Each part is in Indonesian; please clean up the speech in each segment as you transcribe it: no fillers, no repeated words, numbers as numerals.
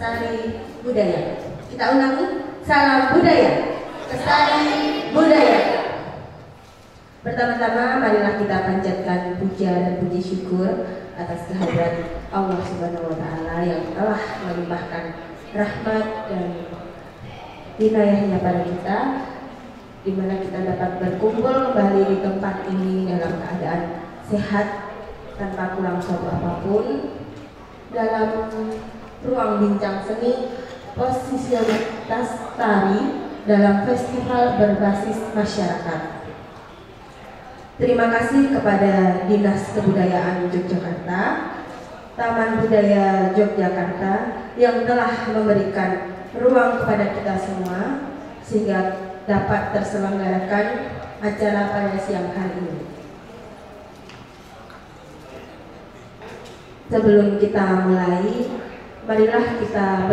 Lestari Budaya. Kita ulangi, salam budaya, lestari budaya. Pertama-tama marilah kita panjatkan puja dan puji syukur atas kehadirat Allah Subhanahu wa Ta'ala yang telah melimpahkan rahmat dan inayahnya pada kita, di mana kita dapat berkumpul kembali di tempat ini dalam keadaan sehat tanpa kurang suatu apapun, dalam ruang bincang seni posisionalitas tari dalam festival berbasis masyarakat. Terima kasih kepada Dinas Kebudayaan Yogyakarta, Taman Budaya Yogyakarta yang telah memberikan ruang kepada kita semua sehingga dapat terselenggarakan acara pada siang hari ini. Sebelum kita mulai, marilah kita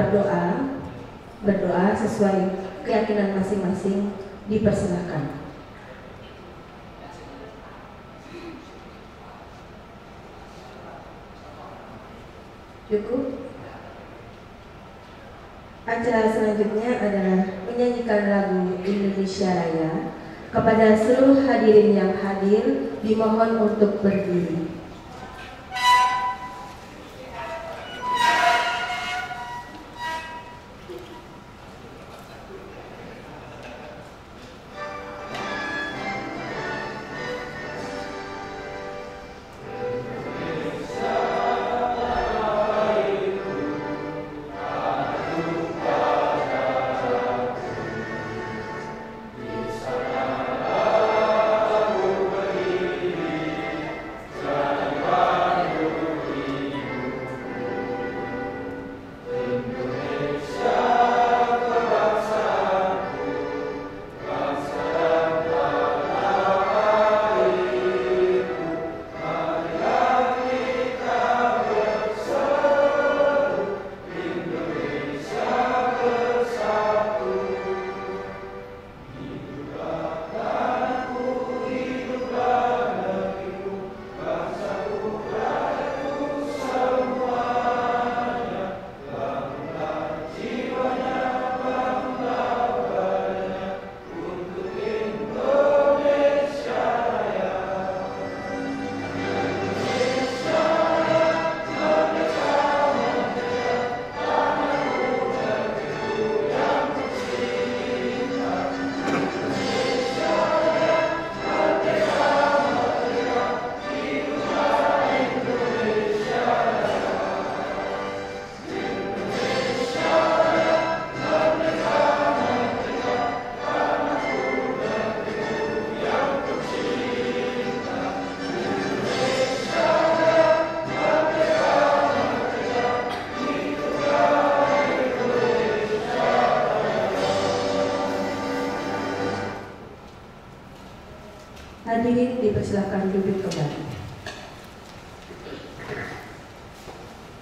berdoa sesuai keyakinan masing-masing. Dipersilakan. Cukup. Acara selanjutnya adalah menyanyikan lagu Indonesia Raya. Kepada seluruh hadirin yang hadir, dimohon untuk berdiri. Hadirin dipersilakan duduk kembali.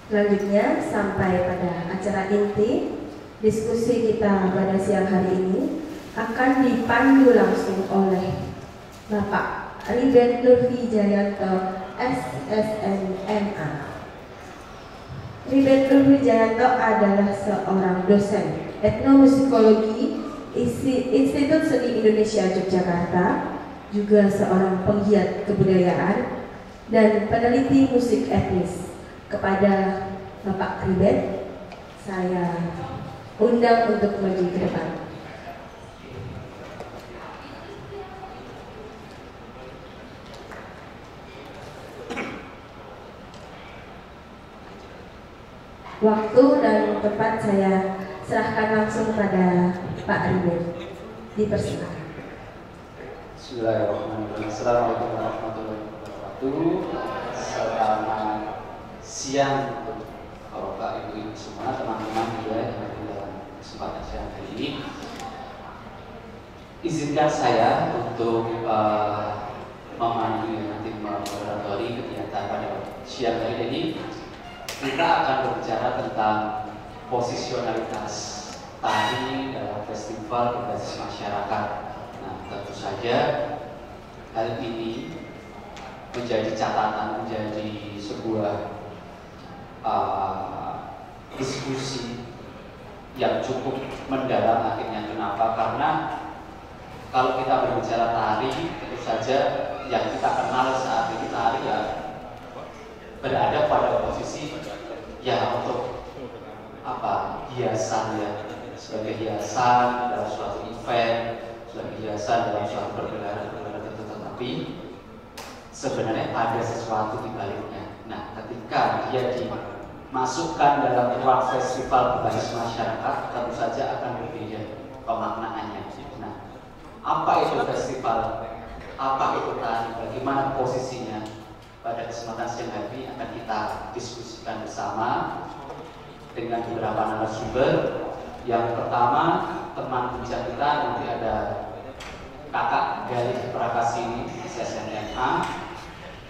Selanjutnya sampai pada acara inti, diskusi kita pada siang hari ini akan dipandu langsung oleh Bapak Riben Nurfi Jayanto, SSNMA. Riben Nurfi Jayanto adalah seorang dosen etnomusikologi Institut Seni Indonesia Yogyakarta, juga seorang penggiat kebudayaan dan peneliti musik etnis. Kepada Bapak Riben, saya undang untuk maju ke depan. Waktu dan tempat saya serahkan langsung pada Pak Riben. Dipersilakan. Bismillahirrahmanirrahim. Assalamualaikum warahmatullahi wabarakatuh. Selamat siang untuk bapak ibu semua, teman-teman juga yang ada dalam kesempatan siang hari ini. Izinkan saya untuk memandu nanti moderatori kegiatan pada siang hari ini. Kita akan berbicara tentang posisionalitas tari dalam festival berbasis masyarakat. Nah, tentu saja hal ini menjadi catatan, menjadi sebuah diskusi yang cukup mendalam akhirnya. Kenapa? Karena kalau kita berbicara tari, tentu saja yang kita kenal saat ini tari ya berada pada posisi ya untuk apa, hiasan ya, sebagai hiasan dalam suatu event, sebagai hiasan dalam suatu pergelaran tertentu, tetapi sebenarnya ada sesuatu di baliknya. Nah, ketika dia dimasukkan dalam ruang festival berbasis masyarakat, tentu saja akan berbeda pemaknaannya. Nah, apa itu festival? Apa itu tari? Bagaimana posisinya? Pada kesempatan siang hari ini akan kita diskusikan bersama dengan beberapa narasumber. Yang pertama, teman pembicara kita nanti ada Kakak Galih Prakasini, SSNMA.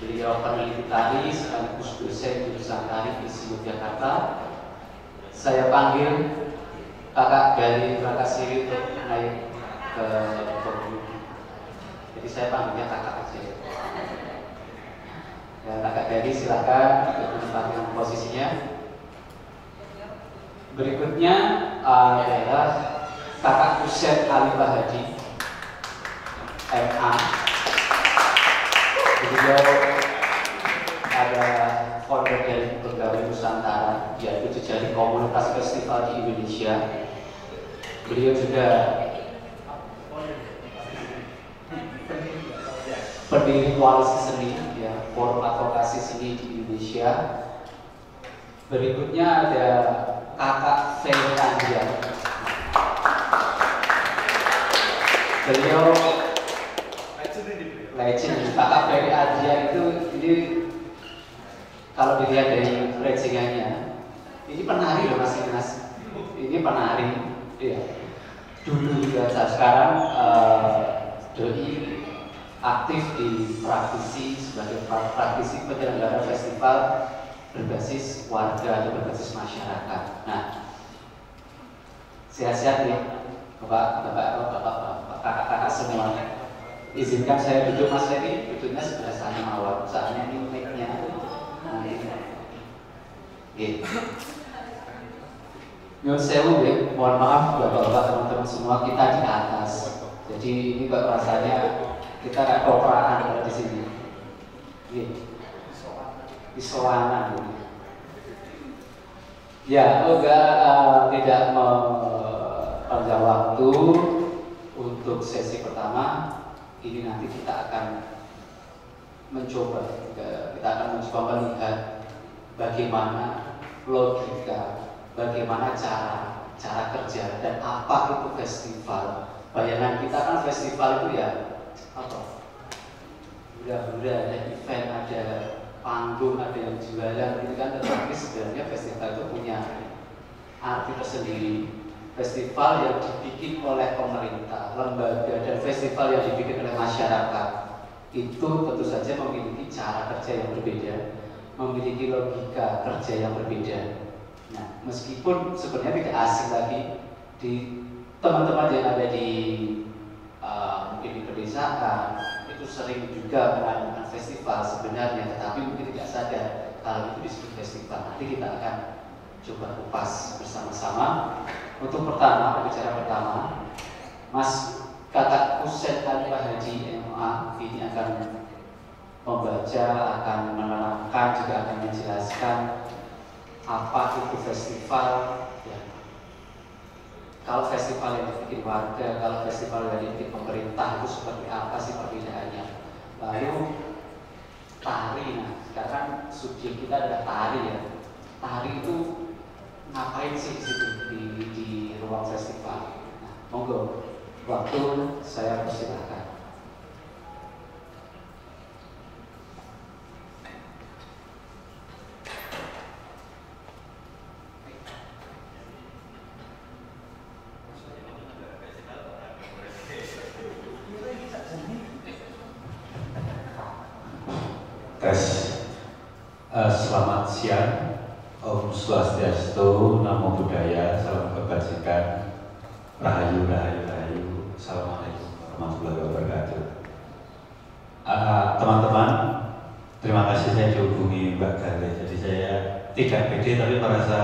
Beliau peneliti tari sekaligus dosen jurusan tari di Yogyakarta. Saya panggil Kakak Galih Prakasini untuk naik ke podium. Jadi saya panggilnya kakak aja. Ya, Kakak Galih silakan untuk menempatkan posisinya. Berikutnya adalah Kakak Kuset Alifah Hadi, MA. Beliau ada founder dari Pegawai Nusantara, yaitu jejaring komunitas festival di Indonesia. Beliau juga pendiri koalisi seni, ya, forum advokasi seni di Indonesia. Berikutnya ada Kakak Ferry Adria. Beliau legend. Kakak Ferry Adria itu ini kalau dilihat dari legendanya, ini penari loh Mas Inas. Ini penari, iya. Dulu juga sekarang doi aktif di praktisi sebagai praktisi penyelenggara festival berbasis warga atau berbasis masyarakat. Nah, sehat-sehat nih Bapak, kakak-kakak semua. Izinkan saya duduk Mas Ferry, duduknya sebelah sana mawar. Soalnya ini mic-nya. Nah, ini. Nyun sewu ya, mohon maaf Bapak-bapak, teman-teman semua, kita di atas. Jadi ini kok rasanya kita nggak koperan di sini. Isoanan. Ya, tidak memanjang waktu untuk sesi pertama. Ini nanti kita akan mencoba melihat bagaimana logika, bagaimana cara kerja dan apa itu festival. Bayangan kita kan festival itu ya apa? Udah ada event, ada panggung, ada yang jualan gitu kan, tetapi sebenarnya festival itu punya arti tersendiri. Festival yang dibikin oleh pemerintah, lembaga, dan festival yang dibikin oleh masyarakat itu tentu saja memiliki cara kerja yang berbeda, memiliki logika kerja yang berbeda. Nah, meskipun sebenarnya tidak asing lagi di teman-teman yang ada di mungkin di pedesaan, itu sering juga mengadakan festival sebenarnya, tetapi mungkin tidak sadar kalau itu disebut festival. Nanti kita akan coba kupas bersama-sama. Untuk pembicara pertama, Mas Kakak Kuset Alifah Hadi MA ini akan membaca, akan menerangkan, juga akan menjelaskan apa itu festival. Ya. Kalau festival yang dibikin warga, kalau festival yang dibikin pemerintah itu seperti apa sih perbedaannya? Lalu tari, nah sekarang subjek kita adalah tari ya. Tari itu ngapain sih di situ di ruang festival? Nah, monggo, waktu saya persilahkan. Selamat siang, Om Swastiastu, Namo Buddhaya, salam kebajikan, Rahayu, Rahayu, Rahayu, Assalamualaikum warahmatullahi wabarakatuh. Teman-teman, terima kasih saya dihubungi Mbak Galih. Jadi saya tidak pede tapi merasa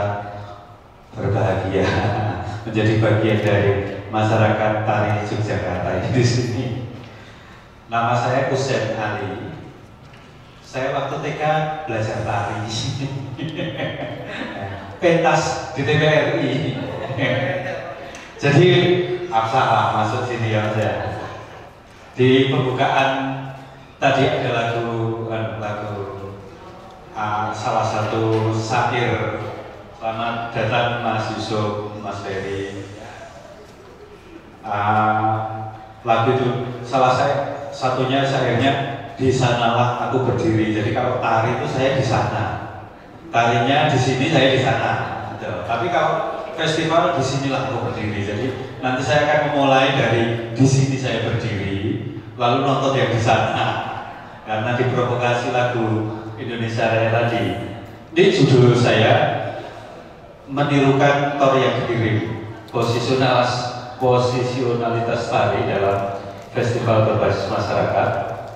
berbahagia menjadi bagian dari masyarakat tari Yogyakarta di sini. Nama saya Kusen Ali. Saya waktu TK belajar tari di sini. Pentas di TVRI. Jadi salah masuk sini aja. Di pembukaan tadi ada lagu salah satu syair. Selamat datang Mas Yusuf, Mas Ferry. Lagu itu salah satunya syairnya, di sanalah aku berdiri. Jadi kalau tari itu saya di sana, tarinya di sini, saya di sana. Tapi kalau festival di sinilah aku berdiri. Jadi nanti saya akan memulai dari di sini saya berdiri, lalu nonton yang di sana. Karena diprovokasi lagu Indonesia Raya tadi. Ini judul saya menirukan tor yang dikirim, posisionalitas tari dalam festival berbasis masyarakat.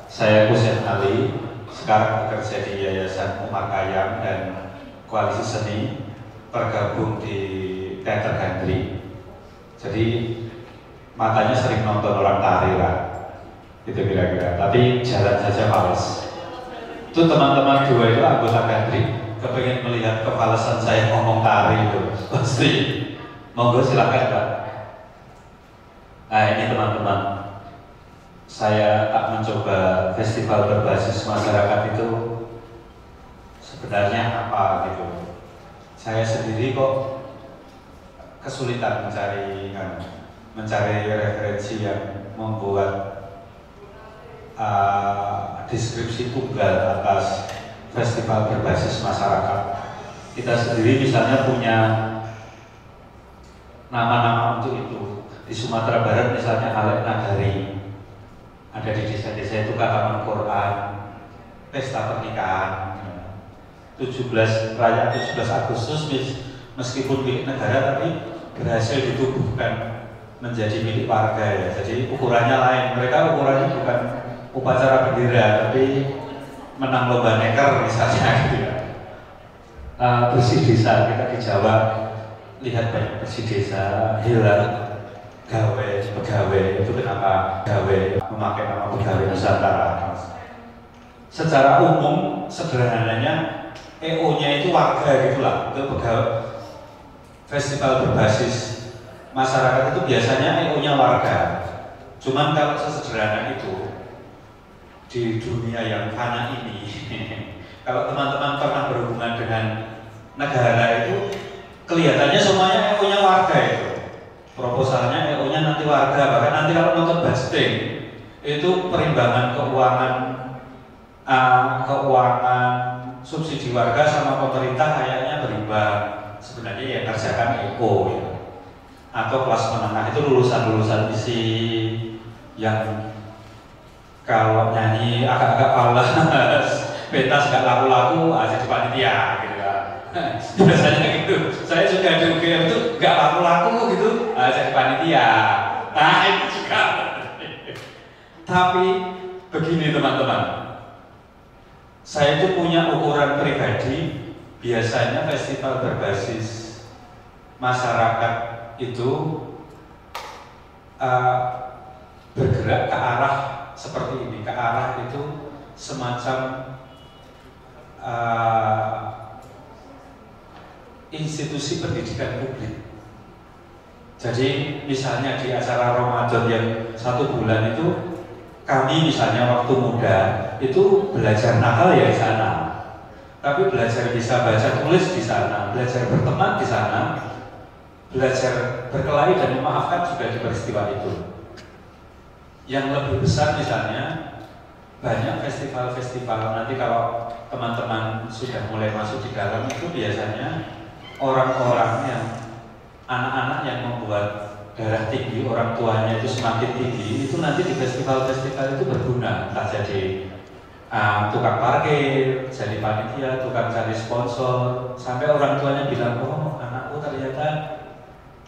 Saya Kusen Ali, sekarang bekerja di Yayasan Umar Khayyam dan Koalisi Seni, tergabung di Teater Gandri. Jadi matanya sering nonton orang tari lah, itu kira-kira. Tapi jalan saja males. Itu teman-teman dua itu anggota Gandri, kepengen melihat kepalesan saya ngomong tari itu, pasti. Monggo silakan Pak. Nah ini teman-teman, saya tak mencoba festival berbasis masyarakat itu sebenarnya apa gitu. Saya sendiri kok kesulitan mencari referensi yang membuat deskripsi tunggal atas festival berbasis masyarakat. Kita sendiri misalnya punya nama-nama untuk itu. Di Sumatera Barat misalnya Alek Nagari, ada di desa-desa itu Kataman Quran, pesta pernikahan, perayaan 17 Agustus meskipun milik negara tapi berhasil ditubuhkan menjadi milik warga ya. Jadi ukurannya lain. Mereka ukurannya bukan upacara bendera tapi menang lomba neker misalnya gitu ya. Bersih desa, kita di Jawa lihat banyak bersih desa, hilal, pegawai itu kenapa gawe memakai nama pegawai Nusantara. Secara umum sederhananya EO-nya itu warga gitulah, itu pegawai. Festival berbasis masyarakat itu biasanya EO-nya warga. Cuman kalau sesederhana itu di dunia yang fana ini, kalau teman-teman pernah berhubungan dengan negara itu kelihatannya semuanya EO-nya warga itu. Proposalnya EO-nya nanti warga, bahkan nanti kalau nonton Basting itu perimbangan keuangan subsidi warga sama pemerintah kayaknya berimbang. Sebenarnya yang kerjakan EO ya. Atau kelas menengah itu lulusan-lulusan isi yang kalau nyanyi agak-agak palas, pentas gak laku-laku aja di panitia gitu ya. Biasanya gitu. Saya juga di UGM itu gak laku-laku gitu aja di panitia. Nah itu juga. Tapi begini teman-teman, saya itu punya ukuran pribadi. Biasanya festival berbasis masyarakat itu bergerak ke arah seperti ini, ke arah itu semacam institusi pendidikan publik. Jadi misalnya di acara Ramadan yang 1 bulan itu kami misalnya waktu muda itu belajar nakal ya di sana, tapi belajar bisa baca tulis di sana, belajar berteman di sana, belajar berkelahi dan memaafkan juga di peristiwa itu. Yang lebih besar misalnya banyak festival-festival, nanti kalau teman-teman sudah mulai masuk di dalam itu biasanya orang-orang yang anak-anak yang membuat darah tinggi orang tuanya itu semakin tinggi, itu nanti di festival-festival itu berguna, entah jadi tukang parkir, jadi panitia, tukang cari sponsor, sampai orang tuanya bilang, oh anakku ternyata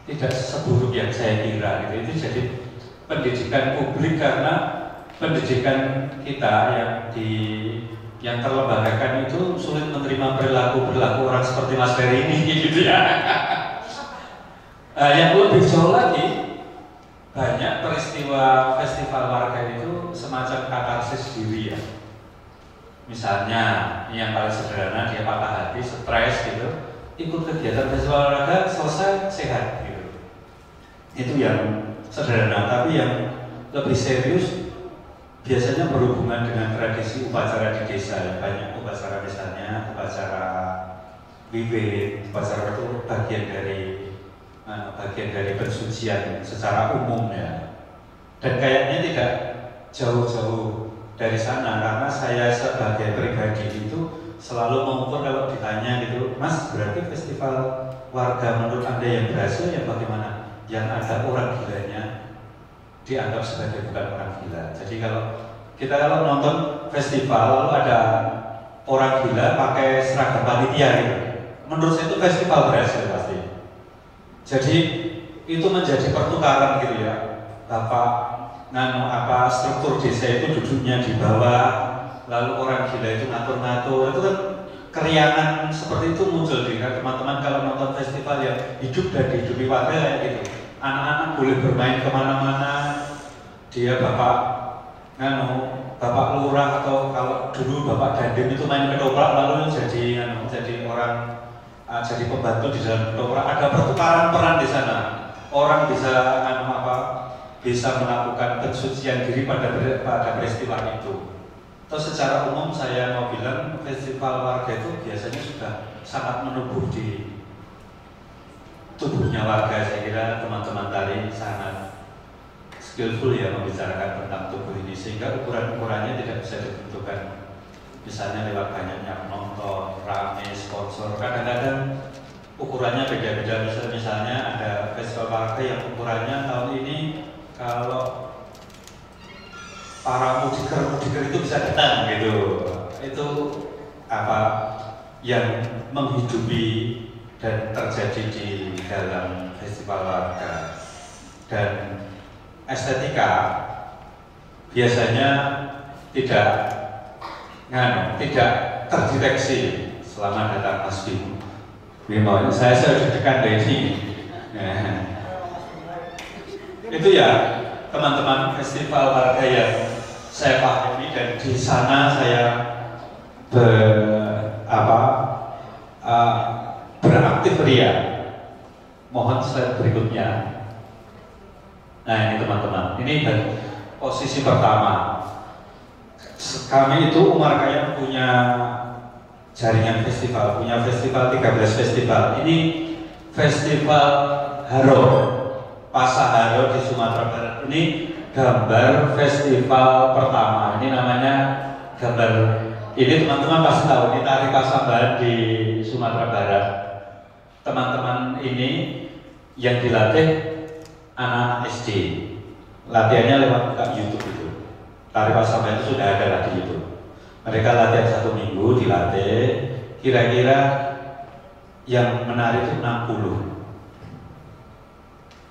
tidak seburuk yang saya kira gitu. Itu jadi pendidikan publik, karena pendidikan kita yang terlembagakan itu sulit menerima perilaku orang seperti Mas Ferry ini gitu ya. Yang lebih jauh lagi, banyak peristiwa festival warga itu semacam katarsis diri ya. Misalnya, yang paling sederhana dia patah hati, stres gitu, ikut kegiatan festival olahraga selesai sehat gitu. Itu yang sederhana, tapi yang lebih serius biasanya berhubungan dengan tradisi upacara di desa. Banyak upacara, misalnya upacara wiwit, upacara itu bagian dari pensucian secara umum ya. Dan kayaknya tidak jauh-jauh dari sana, karena saya sebagai pribadi itu selalu mengukur kalau ditanya gitu, Mas, berarti festival warga menurut Anda yang berhasil yang bagaimana? Yang ada orang gilanya dianggap sebagai bukan orang gila. Jadi kalau nonton festival lalu ada orang gila pakai seragam panitia gitu, menurut saya itu festival berhasil pasti. Jadi itu menjadi pertukaran gitu ya. Bapak struktur desa itu duduknya di bawah, lalu orang gila itu ngatur-ngatur. Itu kan keriangan seperti itu muncul di teman-teman kalau nonton festival yang hidup dan dihidupi warga kayak gitu. Anak-anak boleh bermain kemana-mana. Dia bapak lurah, atau kalau dulu bapak dandim itu main ketoprak, lalu jadi orang jadi pembantu di dalam ketoprak. Ada pertukaran peran di sana. Orang bisa melakukan pensucian diri pada peristiwa itu. Atau secara umum saya mau bilang festival warga itu biasanya sudah sangat menubuh di tubuhnya warga. Saya kira teman-teman tadi sangat skillful ya membicarakan tentang tubuh ini, sehingga ukuran-ukurannya tidak bisa ditentukan. Misalnya lewat banyaknya penonton, rame, sponsor. Kadang-kadang ukurannya beda-beda. Misalnya ada festival warga yang ukurannya tahun ini kalau para mudiker itu bisa datang gitu. Itu yang menghidupi dan terjadi di dalam festival warga. Dan estetika biasanya tidak terdeteksi selama datang Mas Bimo. Saya sudah dekat dari sini. Itu ya teman-teman festival warga yang saya pahami, dan di sana saya beraktif ria. Mohon slide berikutnya. Nah ini teman-teman, ini posisi pertama. Kami itu Umar Khayyam punya jaringan festival, punya festival 13 festival. Ini festival Haro, Pasaharo di Sumatera Barat. Ini gambar festival pertama. Ini namanya gambar. Ini teman-teman pasti tahu, ini tari Pasambahan di Sumatera Barat. Teman-teman ini yang dilatih anak-anak SD. Latihannya lewat buka YouTube itu. Tari Pasambahan itu sudah ada lah di YouTube. Mereka latihan 1 minggu, dilatih. Kira-kira yang menarik itu 60.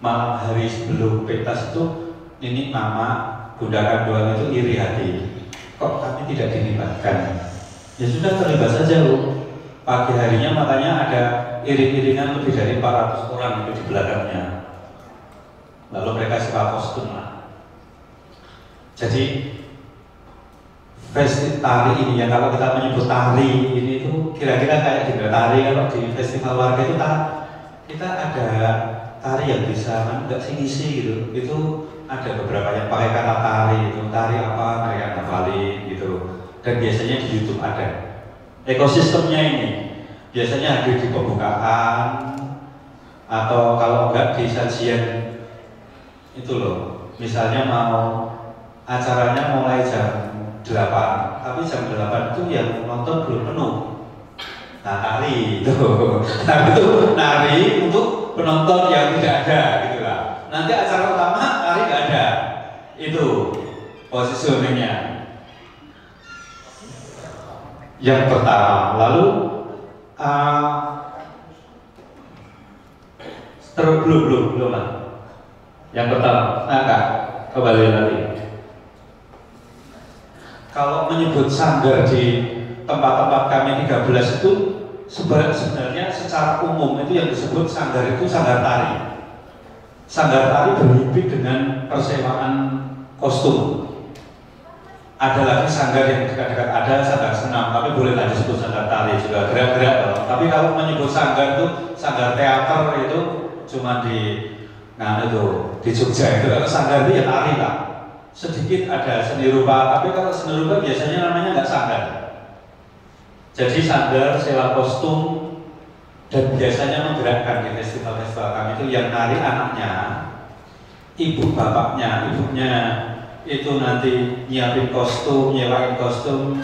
Malam hari sebelum pentas itu, ini mama Bunda Kandoan itu iri hati. Kok kami tidak dilibatkan? Ya sudah, terlibat saja Bu. Pagi harinya makanya ada iring-iringan lebih dari 400 orang itu di belakangnya. Lalu mereka sewa kostum lah. Jadi festival tari ini ya, kalau kita menyebut tari ini tuh kira-kira kayak gimana tari kalau di festival warga itu kita ada tari yang bisa nggak sih gitu. Itu ada beberapa yang pakai kata tari itu, tari apa mereka ngafalin gitu. Dan biasanya di YouTube ada. Ekosistemnya ini biasanya hadir di pembukaan atau kalau enggak di sajian itu loh. Misalnya mau acaranya mulai jam 8, tapi jam 8 itu yang nonton belum penuh. Nah tari itu, nari untuk penonton yang tidak ada gitu lah. Nanti acara utama tari nggak ada. Itu positioningnya. Yang pertama, lalu belum lah. Yang pertama, Kak, kembali lagi. Kalau menyebut sanggar di tempat-tempat kami 13 itu sebenarnya secara umum itu yang disebut sanggar itu sanggar tari. Sanggar tari berhibit dengan persewaan kostum. Ada lagi sanggar yang dekat-dekat, ada sanggar senam, tapi boleh lah disebut sanggar tari juga, gerak-gerak. Tapi kalau menyebut sanggar itu, sanggar teater itu cuma di di Jogja itu. Kalau sanggar itu ya tari lah. Sedikit ada seni rupa, tapi kalau seni rupa biasanya namanya nggak sanggar. Jadi sanggar, sewa kostum, dan biasanya menggerakkan di festival-festival kami itu yang nari anaknya, ibu bapaknya, ibunya itu nanti nyiapin kostum, nyewain kostum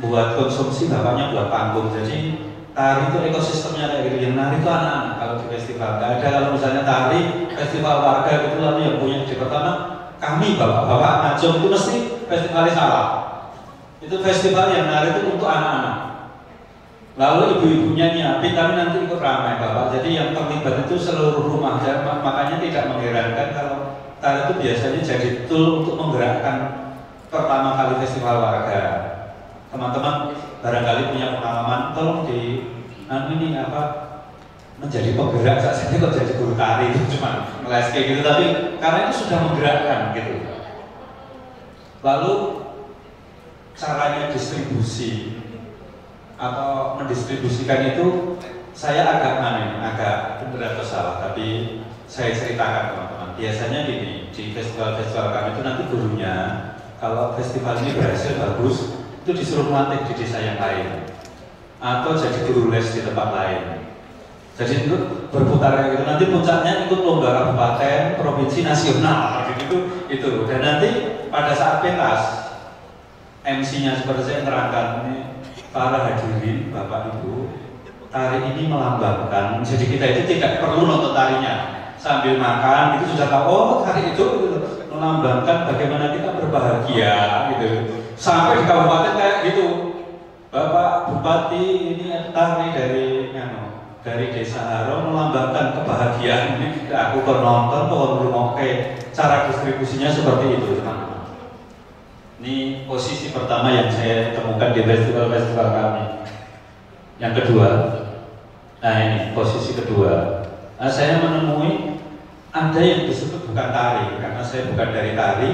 buat konsumsi, bapaknya buat panggung. Jadi tari itu ekosistemnya kayak gitu. Yang nari itu anak-anak kalau di festival. Nggak ada kalau misalnya tari festival warga gitu, lalu yang punya ide pertama kami bapak-bapak ngajong itu mesti festivalnya salah. Itu festival yang nari itu untuk anak-anak. Lalu ibu-ibunya nyiapin, tapi nanti ikut ramai bapak. Jadi yang terlibat itu seluruh rumah. Makanya tidak mengherankan kalau tari itu biasanya jadi tool untuk menggerakkan pertama kali festival warga. Teman-teman barangkali punya pengalaman, tolong di menjadi penggerak. Saya kok jadi guru tari itu cuma ngeles kayak gitu, tapi karena itu sudah menggerakkan gitu. Lalu caranya distribusi atau mendistribusikan itu saya agak benar atau salah, tapi saya ceritakan teman-teman. Biasanya gini, di festival-festival kami itu nanti gurunya kalau festival ini berhasil bagus itu disuruh melatih di desa yang lain atau jadi guru les di tempat lain. Jadi itu berputar kayak gitu. Nanti puncaknya ikut lomba kabupaten, provinsi, nasional gitu itu. Dan nanti pada saat pentas MC-nya seperti saya terangkan ini, para hadirin Bapak Ibu, tari ini melambangkan. Jadi kita itu tidak perlu nonton tarinya, sambil makan itu sudah tahu, oh tari itu gitu, melambangkan bagaimana kita berbahagia gitu. Sampai di kabupaten kayak gitu, Bapak Bupati ini tari dari Desa Haro melambangkan kebahagiaan ini. Aku penonton pohon oke, cara distribusinya seperti itu teman-teman. Ini posisi pertama yang saya temukan di festival-festival kami. Yang kedua, nah ini posisi kedua. Nah, saya menemui ada yang disebut bukan tari, karena saya bukan dari tari,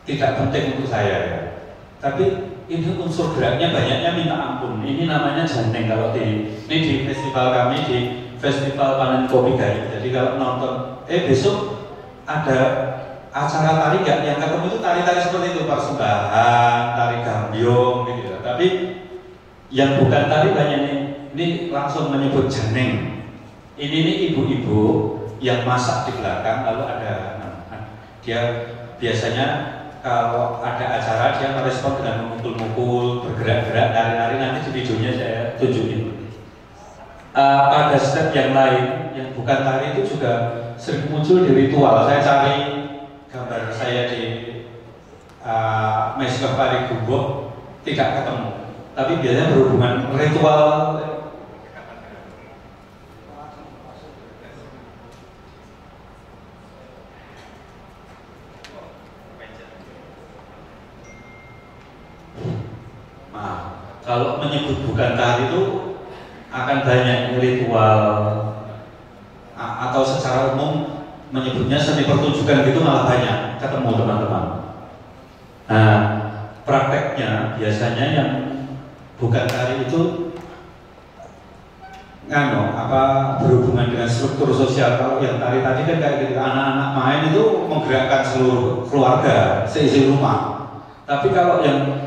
tidak penting untuk saya ya. Tapi ini unsur geraknya banyaknya minta ampun. Ini namanya janteng kalau ini di festival kami, di Festival Panen Kopi Gayo. Jadi kalau nonton, besok ada acara tari nggak? Yang ketemu itu tari-tari seperti itu, persembahan, tari gambyong gitu ya. Tapi yang bukan tari banyak ini langsung menyebut janeng. Ini ibu-ibu yang masak di belakang, lalu ada dia biasanya kalau ada acara dia merespon dengan memukul-mukul, bergerak-gerak, nari-nari. Nanti di videonya saya tunjukin. Pada step yang lain yang bukan tari itu juga sering muncul di ritual. Saya cari gambar saya di Meskah Pari Gubok tidak ketemu, tapi biasanya berhubungan ritual. Kalau menyebut bukan tari itu akan banyak ritual atau secara umum menyebutnya seni pertunjukan gitu malah banyak ketemu teman-teman. Nah, prakteknya biasanya yang bukan tari itu berhubungan dengan struktur sosial. Kalau yang tari tadi kan kayak gitu, anak-anak main itu menggerakkan seluruh keluarga, seisi rumah. Tapi kalau yang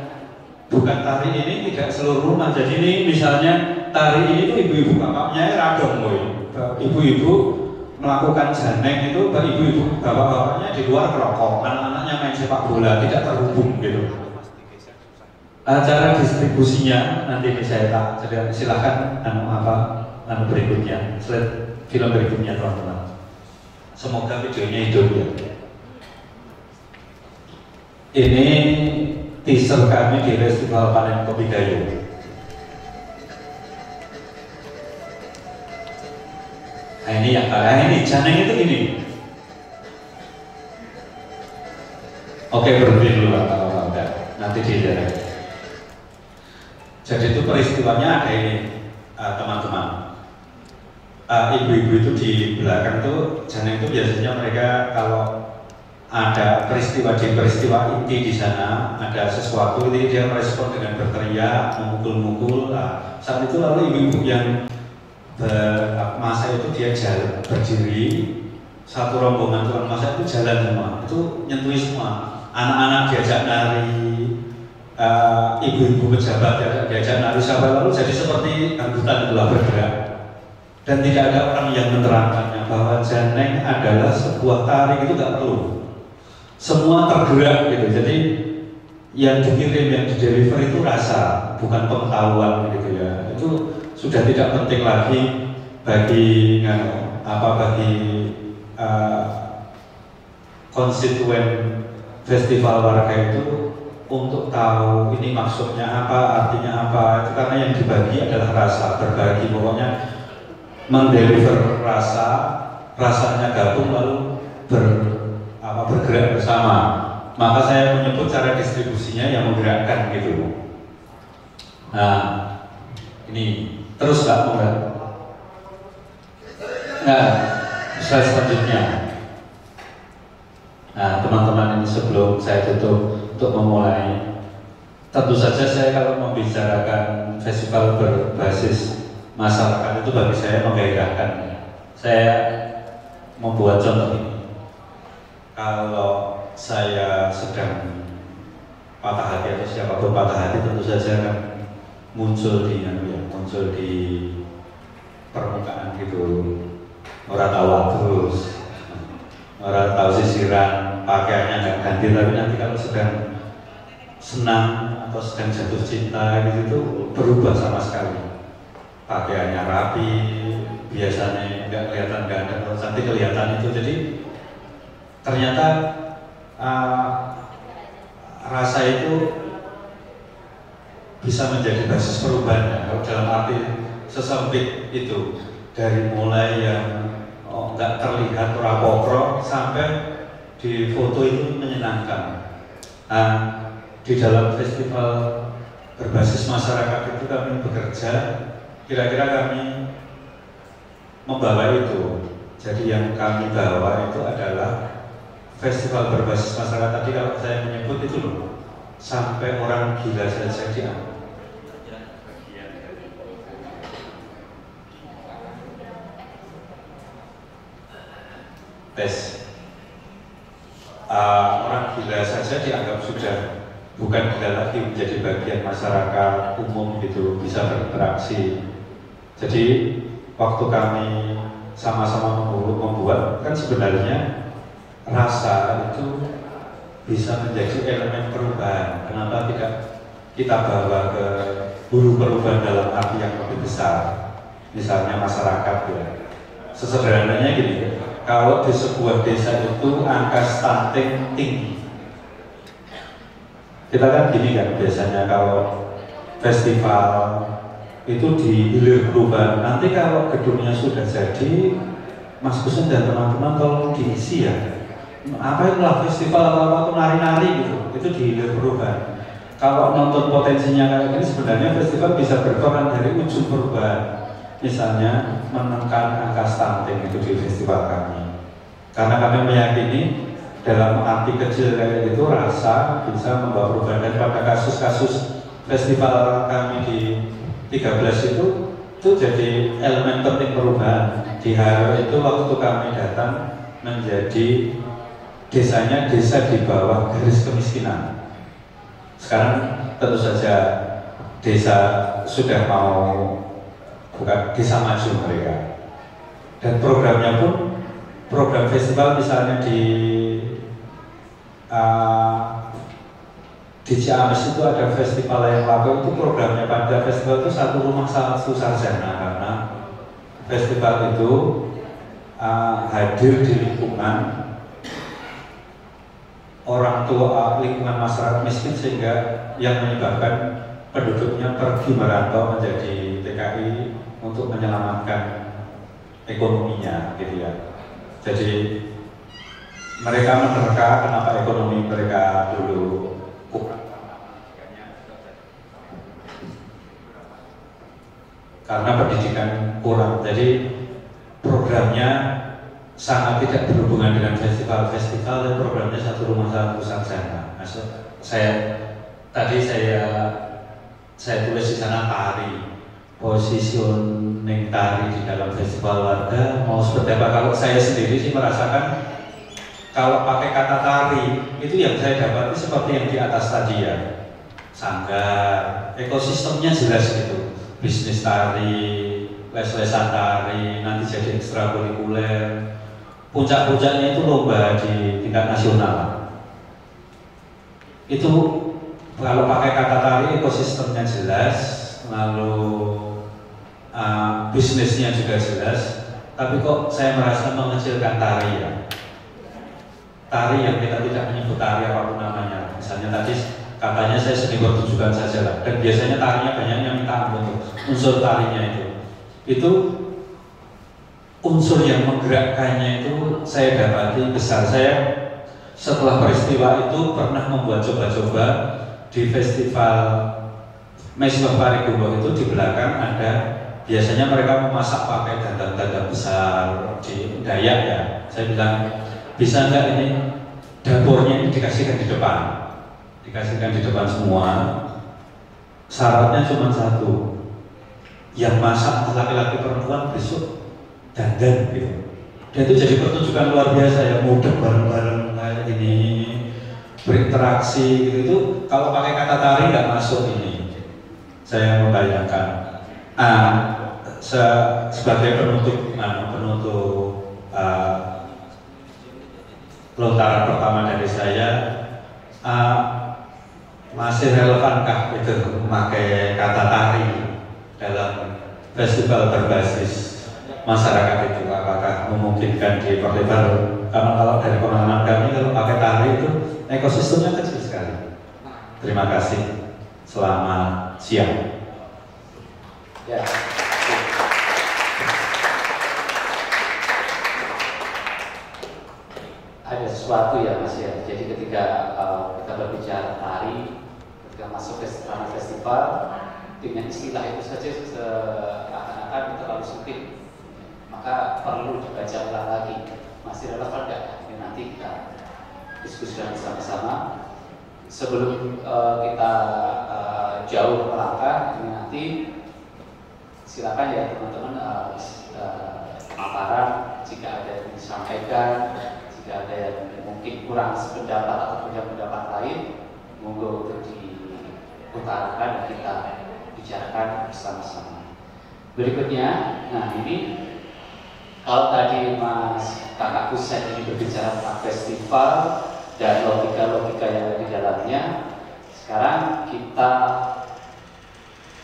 bukan tari ini tidak seluruh rumah. Jadi ini misalnya tari ini tuh ibu-ibu bapaknya radong, ibu-ibu melakukan janeng itu, ibu-ibu bapak-bapaknya di luar kerokok, anak-anaknya main sepak bola, tidak terhubung gitu. Cara distribusinya nanti ini saya silahkan berikutnya, slide film berikutnya teman-teman. Semoga videonya hidup ya. Ini teaser kami di Festival Panen Kopi Gayo. Nah ini yang ini janeng itu ini. Oke, berhenti dulu kalau enggak, nanti dilihat. Jadi itu peristiwanya ada ini teman-teman. ibu-ibu itu di belakang tuh Janeng itu biasanya mereka kalau ada peristiwa inti di sana, ada sesuatu itu dia merespon dengan berteriak, memukul-mukul. Nah, saat itu lalu ibu-ibu yang masa itu dia jalan berdiri, satu rombongan tukang masak itu jalan semua, itu nyentui semua. Anak-anak diajak nari, ibu-ibu pejabat diajak nari sampai lalu jadi seperti angkutan itulah bergerak. Dan tidak ada orang yang menerangkannya bahwa Janeng adalah sebuah tari, itu nggak perlu. Semua tergerak gitu. Jadi yang dikirim, yang dideliver itu rasa, bukan pengetahuan gitu ya. Itu sudah tidak penting lagi bagi konstituen festival warga itu untuk tahu ini maksudnya apa, artinya apa. Itu karena yang dibagi adalah rasa, berbagi, pokoknya mendeliver rasanya gabung lalu bergerak bersama. Maka saya menyebut cara distribusinya yang menggerakkan gitu. Nah, ini terus Pak Mongga. Nah, slide selanjutnya. Nah, teman-teman, ini sebelum saya tutup untuk memulai, tentu saja saya kalau membicarakan festival berbasis masyarakat itu bagi saya menggairahkan. Saya membuat contoh ini. Kalau saya sedang patah hati atau siapapun patah hati, tentu saja akan muncul di permukaan gitu. Orang tahu terus, orang tahu sisiran, pakaiannya nggak ganti, tapi nanti kalau sedang senang atau sedang jatuh cinta gitu berubah sama sekali. Pakaiannya rapi, biasanya nggak kelihatan ganteng, nanti kelihatan itu. Jadi ternyata rasa itu bisa menjadi basis perubahan. Kalau dalam arti sesempit itu, dari mulai yang nggak terlihat rapopro sampai di foto itu menyenangkan. Di dalam festival berbasis masyarakat itu kami bekerja, kira-kira kami membawa itu. Jadi yang kami bawa itu adalah festival berbasis masyarakat. Tadi kalau saya menyebut itu loh, sampai orang gila saja diambil. Tes orang gila saja dianggap sudah bukan gila lagi, menjadi bagian masyarakat umum gitu, bisa berinteraksi. Jadi waktu kami sama-sama membuat, kan sebenarnya rasa itu bisa menjadi elemen perubahan. Kenapa tidak kita bawa ke buru perubahan dalam arti yang lebih besar, misalnya masyarakat ya. Sesederhananya gini, kalau di sebuah desa itu angka stunting tinggi, kita kan gini kan biasanya kalau festival itu di hilir perubahan. Nanti kalau gedungnya sudah jadi, Mas Kusen dan teman-teman tolong diisi ya. Apa itu lah festival apa nari-nari gitu, itu di hilir perubahan. Kalau nonton potensinya kayak gini, sebenarnya festival bisa berperan dari ujung perubahan. Misalnya menekan angka stunting itu di festival kami. Karena kami meyakini dalam arti kecil kayak gitu rasa bisa membawa perubahan. Dan pada kasus-kasus festival kami di 13 itu jadi elemen penting perubahan. Di Haro itu waktu kami datang menjadi desanya desa di bawah garis kemiskinan. Sekarang tentu saja desa sudah mau bukan desa maju mereka. Dan programnya pun program festival misalnya di Ciamis itu ada festival yang laku, itu programnya pada festival itu satu rumah satu sarjana, karena festival itu hadir di lingkungan orang tua, lingkungan masyarakat miskin, sehingga yang menyebabkan penduduknya pergi merantau menjadi TKI untuk menyelamatkan ekonominya gitu ya. Jadi mereka menerka kenapa ekonomi mereka dulu kurang, karena pendidikan kurang. Jadi programnya sangat tidak berhubungan dengan festival-festival, dan programnya satu rumah satu sarjana. Saya tulis di sana tari, positioning tari di dalam festival warga mau seperti apa. Kalau saya sendiri sih merasakan kalau pakai kata tari itu yang saya dapati seperti yang di atas tadi ya, sanggar, ekosistemnya jelas gitu, bisnis tari, les-lesan tari, nanti jadi ekstrakurikuler. Puncak-puncaknya itu lomba di tingkat nasional. Itu kalau pakai kata tari ekosistemnya jelas, lalu bisnisnya juga jelas. Tapi kok saya merasa mengecilkan tari ya. Tari yang kita tidak menyebut tari apapun namanya. Misalnya tadi katanya saya seni pertunjukan saja lah. Dan biasanya tarinya banyak yang minta ampun untuk unsur tarinya itu. Itu unsur yang menggerakkannya itu saya dapati besar. Saya setelah peristiwa itu pernah membuat coba-coba di festival Mesbah Parigumbo itu. Di belakang ada, biasanya mereka memasak pakai dandang-dandang besar di Dayak ya. Saya bilang, bisa nggak ini dapurnya ini dikasihkan di depan, dikasihkan di depan semua. Syaratnya cuma satu, yang masak laki-laki perempuan besok dandan gitu. Dan itu jadi pertunjukan luar biasa ya, mudah bareng-bareng kayak ini, berinteraksi gitu. Itu kalau pakai kata tari nggak masuk ini. Saya membayangkan. Sebagai penutup lontaran pertama dari saya, masih relevankah itu memakai kata tari dalam festival berbasis masyarakat itu? Apakah memungkinkan diperlebar? Karena kalau dari pengalaman kami, kalau pakai tari itu ekosistemnya kecil sekali. Terima kasih. Selamat siang. Ya. Ada sesuatu ya Mas ya. Jadi ketika kita berbicara tari, ketika masuk ke festival dengan istilah itu saja seakan-akan terlalu sempit. Maka perlu dibaca ulang lagi, masih relevan nggak? Ya, nanti kita diskusikan bersama-sama. Sebelum kita jauh melangkah, ini nanti silakan ya teman-teman paparan jika ada yang disampaikan, jika ada yang mungkin kurang sependapat atau punya pendapat lain, monggo untuk diutarakan dan kita bicarakan bersama-sama. Berikutnya, nah ini kalau tadi Mas Kakak Kusen ini berbicara tentang festival dan logika-logika yang ada di dalamnya, sekarang kita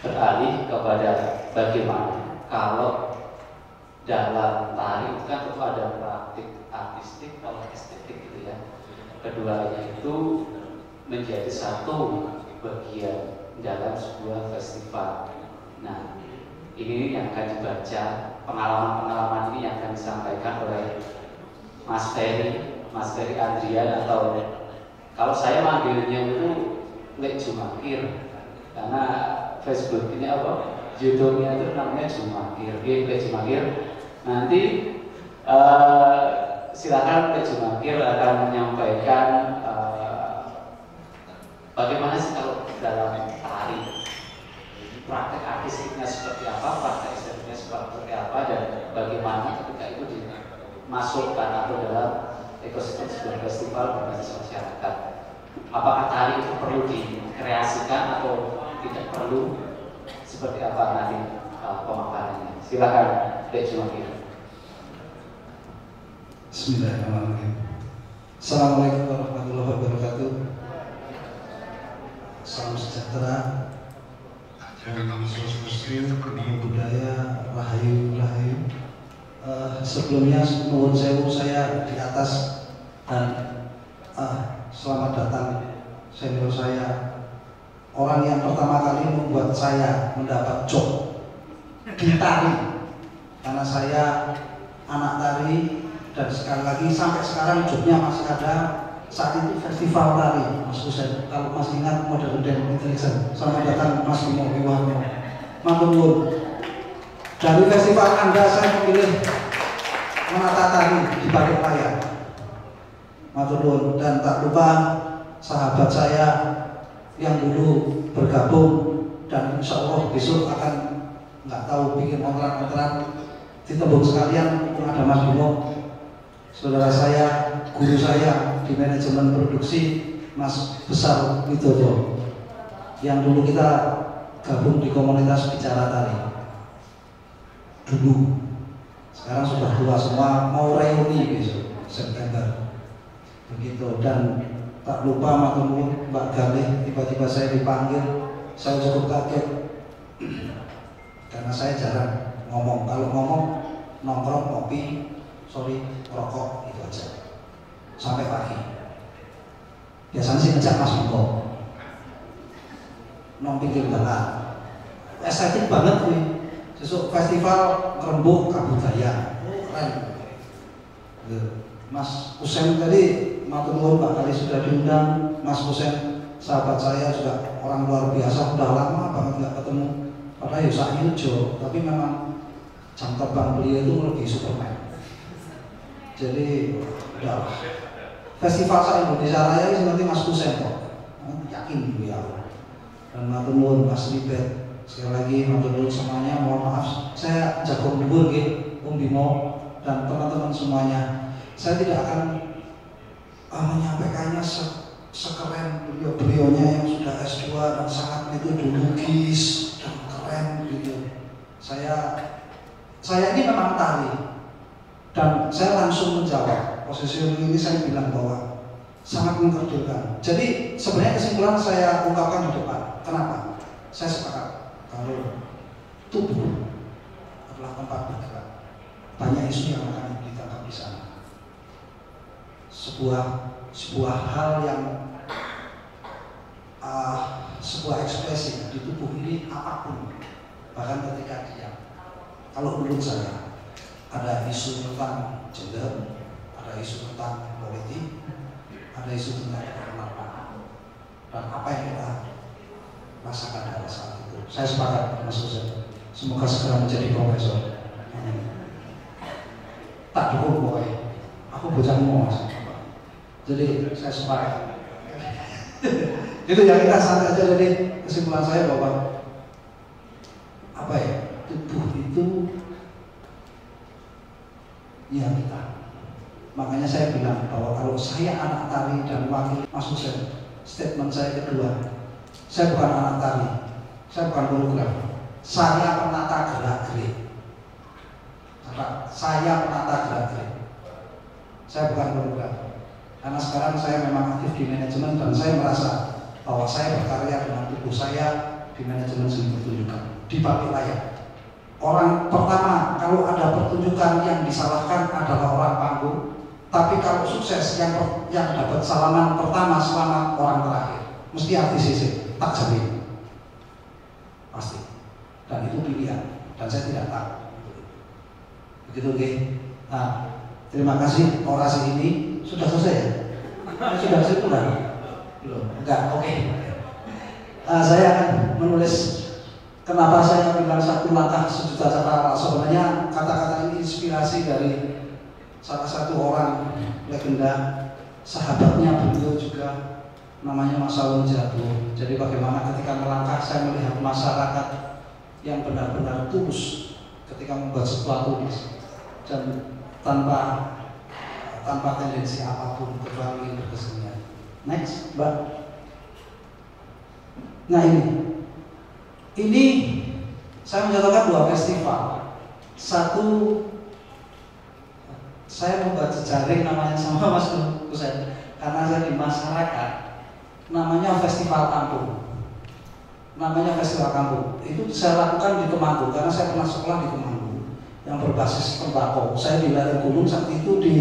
beralih kepada bagaimana kalau dalam tari itu kan tentu ada praktik artistik, kalau estetik gitu ya. Keduanya itu menjadi satu bagian dalam sebuah festival. Nah, ini yang akan dibaca, pengalaman-pengalaman ini yang akan disampaikan oleh Mas Ferry Adrian, atau kalau saya manggilnya itu Lek Jumakir, karena Facebook ini apa? Judulnya itu namanya Jumakir, Lek Jumakir. Nanti silakan Lek Jumakir akan menyampaikan bagaimana sih kalau dalam tari praktek artistiknya seperti apa, praktek estetiknya seperti apa, dan bagaimana ketika itu dimasukkan atau dalam ekosistem sebuah festival berbasis masyarakat. Apakah tari itu perlu dikreasikan atau tidak perlu? Seperti apa nanti pemaparannya? Silakan, Dek Jumakir. Bismillahirrahmanirrahim. Assalamualaikum warahmatullahi wabarakatuh. Salam sejahtera. Namo budaya, rahayu rahayu. Sebelumnya nuwun sewu, saya di atas, dan selamat datang senior saya, orang yang pertama kali membuat saya mendapat job di tari, karena saya anak tari, dan sekali lagi sampai sekarang jobnya masih ada. Saat itu festival tari, Mas Husen, kalau masih ingat, Modern dan Intelligent. Selamat datang Mas Bimo Iwanto. Matur nuwun. Dari festival Anda saya memilih menata tari di balik layar. Matur nuwun. Dan tak lupa sahabat saya yang dulu bergabung dan insya Allah besok akan nggak tahu bikin orderan ditembung sekalian, ada Mas Bimo, saudara saya, guru saya di manajemen produksi, Mas Besar Widodo, yang dulu kita gabung di komunitas bicara tari dulu. Sekarang sudah tua semua, mau reuni besok September begitu. Dan tak lupa matur nuwun Mbak Galih, tiba-tiba saya dipanggil, saya cukup kaget karena saya jarang ngomong. Kalau ngomong nongkrong, kopi, rokok, itu aja sampai pagi. Biasanya sih ngejak Mas Bimo nong pinggir jalan, estetik banget nih. Besok festival Rembuk Kabudaya, keren. Mas Husen tadi matur nuwun Pak kali sudah diundang. Mas Husen sahabat saya juga orang luar biasa, udah lama banget nggak ketemu. Padahal ya sak yujo, tapi memang jam terbang beliau itu lebih Superman. Jadi udah festival se-Indonesia Raya ini nanti Mas Husen kok, yakin beliau. Dan matur nuwun Mas Ribet. Sekali lagi matur nuwun semuanya, mohon maaf saya jago dhuwur nggih Om Bimo dan teman-teman semuanya. Saya tidak akan menyampaikannya sekeren beliaunya yang sudah S2 dan sangat metodologis dan keren gitu. Saya ini memang tari dan saya langsung menjawab. Posisi ini saya bilang bahwa sangat mengkerdilkan. Jadi sebenarnya kesimpulan saya ungkapkan di depan. Kenapa? Saya sepakat kalau tubuh adalah tempat bergerak, banyak isu yang akan ditangkap di sana. Sebuah hal yang sebuah ekspresi di tubuh ini apapun, bahkan ketika diam. Kalau menurut saya ada isu tentang gender, ada isu tentang politik, ada isu tentang keberagaman, dan apa yang kita rasakan pada saat itu. Saya sepakat Mas Husen. Semoga segera menjadi profesor. Tak dukung pokoknya. Aku bocah mau Mas. Jadi saya sepakat. Itu yang kita santai aja. Jadi kesimpulan saya bahwa apa ya, tubuh itu ya kita. Makanya saya bilang bahwa kalau saya anak tari dan wakil Mas Husen, statement saya kedua, saya bukan anak tari, saya bukan koreografer, saya penata gerak-gerik. Saya penata gerak-gerik. Saya bukan koreografer. Karena sekarang saya memang aktif di manajemen dan saya merasa bahwa saya berkarya dengan tubuh saya di manajemen seni pertunjukan di balik layar. Orang pertama kalau ada pertunjukan yang disalahkan adalah orang panggung, tapi kalau sukses yang dapat salaman pertama selama orang terakhir mesti artis sisi, tak jamin pasti. Dan itu pilihan dan saya tidak tahu. Begitu oke. Nah, terima kasih orasi ini sudah selesai ya? Sudah kesimpulan? Belum? Enggak, oke. Saya akan menulis kenapa saya bilang satu langkah sejuta cakrawala. Sebenarnya kata-kata ini inspirasi dari salah satu orang legenda, sahabatnya beliau juga, namanya Mas Sawung Jatuh. Jadi bagaimana ketika melangkah saya melihat masyarakat yang benar-benar tulus ketika membuat sesuatu dan tanpa tendensi apapun kecuali ingin berkesenian. Next, Mbak. Nah ini saya mencontohkan dua festival. Satu saya membuat jejaring namanya sama Mas Husen karena saya di masyarakat namanya Festival Kampung. Namanya Festival Kampung. Itu saya lakukan di Temanggung karena saya pernah sekolah di Temanggung yang berbasis tembakau. Saya di lereng gunung saat itu di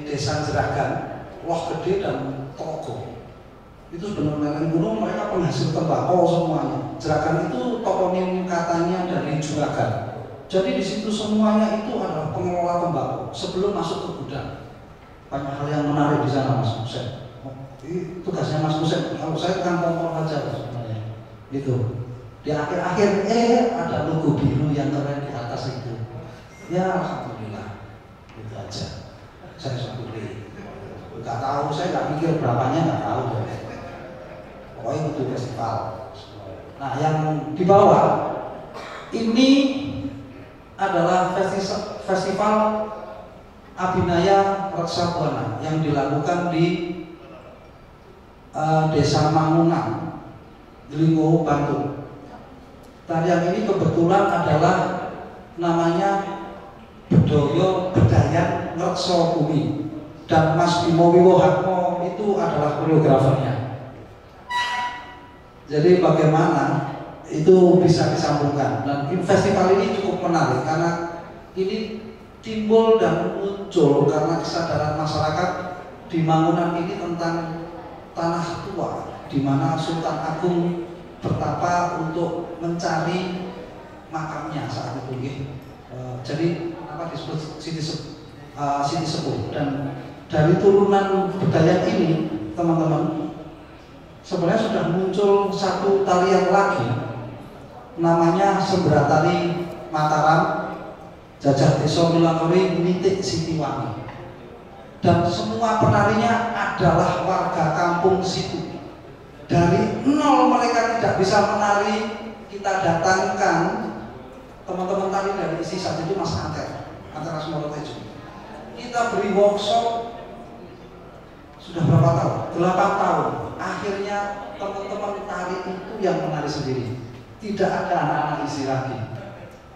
Desa Jeragan, Loh Gede dan Togo. Itu sebenarnya lereng gunung mereka penghasil tembakau semuanya. Jeragan itu toponim katanya dari Juragan. Jadi di situ semuanya itu adalah pengelola tembakau sebelum masuk ke gudang. Banyak hal yang menarik di sana Mas Husen. Tugasnya Mas Husen. Kalau saya kan kompor aja sebenarnya. Gitu. Di akhir-akhir ada logo biru yang keren di atas itu. Ya alhamdulillah, itu aja. Saya syukuri. Nggak tahu, saya nggak pikir berapanya, nggak tahu. Pokoknya itu festival. Nah yang di bawah ini adalah festival Abhinaya Reksa Buana yang dilakukan di Desa Mangungan, Linggo, Bantul. Tarian ini kebetulan adalah namanya Bedayan Ngrekso Bumi, dan Mas Bimo Wiwohatmo itu adalah koreografernya. Jadi bagaimana itu bisa disambungkan, dan festival ini cukup menarik karena ini timbul dan muncul karena kesadaran masyarakat di Mangunan ini tentang tanah tua di mana Sultan Agung bertapa untuk mencari makamnya saat itu. Jadi apa disebut Siti Sepuh, dan dari turunan Bedayan ini teman-teman sebenarnya sudah muncul satu tarian lagi namanya Sembratari Mataram Jajah Desa Milangori Nitik Sitiwangi, dan semua penarinya adalah warga kampung situ. Dari nol mereka tidak bisa menari, kita datangkan teman-teman tari dari isi saat itu Mas Anter Asmoro Tejo. Kita beri workshop sudah berapa tahun? 8 tahun. Akhirnya teman-teman tari itu yang menari sendiri. Tidak ada anak-anak isi lagi.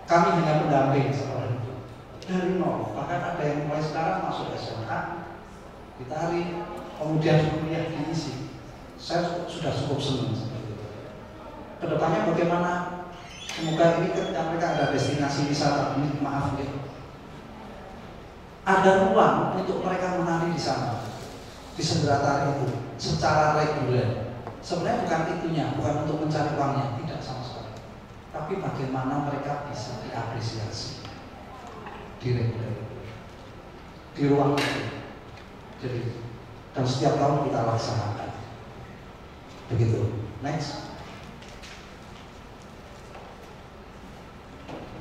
Kami hanya pendamping seperti itu. Dari nol. Bahkan ada yang mulai sekarang masuk SMA, ditari, kemudian kuliah di isi. Saya sudah cukup senang seperti itu. Kedepannya bagaimana? Semoga ini ketika mereka ada destinasi wisata, ini maaf ya, ada ruang untuk mereka menari di sana, di Sembratari itu secara reguler. Sebenarnya bukan itunya, bukan untuk mencari uangnya, tidak sama sekali. Tapi bagaimana mereka bisa diapresiasi di reguler, di ruang itu. Jadi, dan setiap tahun kita laksanakan. Begitu. Next.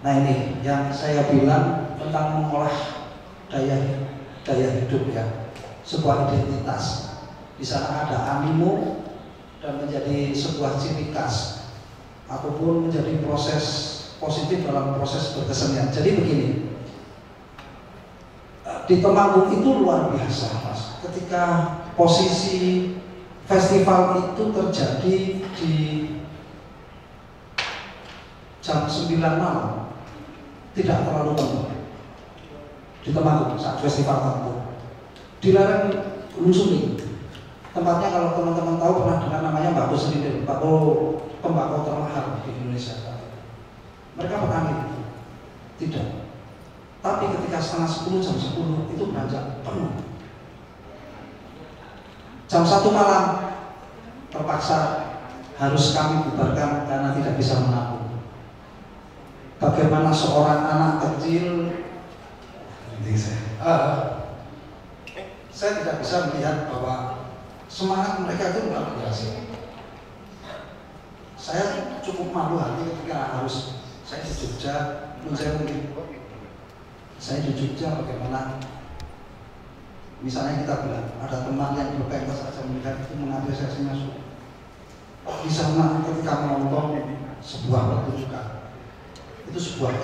Nah ini yang saya bilang tentang mengolah daya hidup ya, sebuah identitas. Di sana ada animo dan menjadi sebuah ciri khas ataupun menjadi proses positif dalam proses berkesenian. Jadi begini, di Temanggung itu luar biasa Mas. Ketika posisi festival itu terjadi di jam 9 malam, tidak terlalu penuh di Temanggung saat festival Temanggung. Di lereng Gunung Sumbing, tempatnya kalau teman-teman tahu pernah dengar namanya Mbako Senindel, tembakau termahal di Indonesia. Mereka petani tidak, tapi ketika setengah 10, jam 10 itu beranjak penuh. Jam 1 malam terpaksa harus kami bubarkan karena tidak bisa menampung. Bagaimana seorang anak kecil, saya tidak bisa melihat bahwa semangat mereka itu luar biasa. Saya cukup malu hati ketika harus saya di Jogja, saya di Jogja bagaimana misalnya kita bilang ada teman yang berpentas saja melihat itu mengapresiasinya di sana ketika menonton sebuah pertunjukan itu sebuah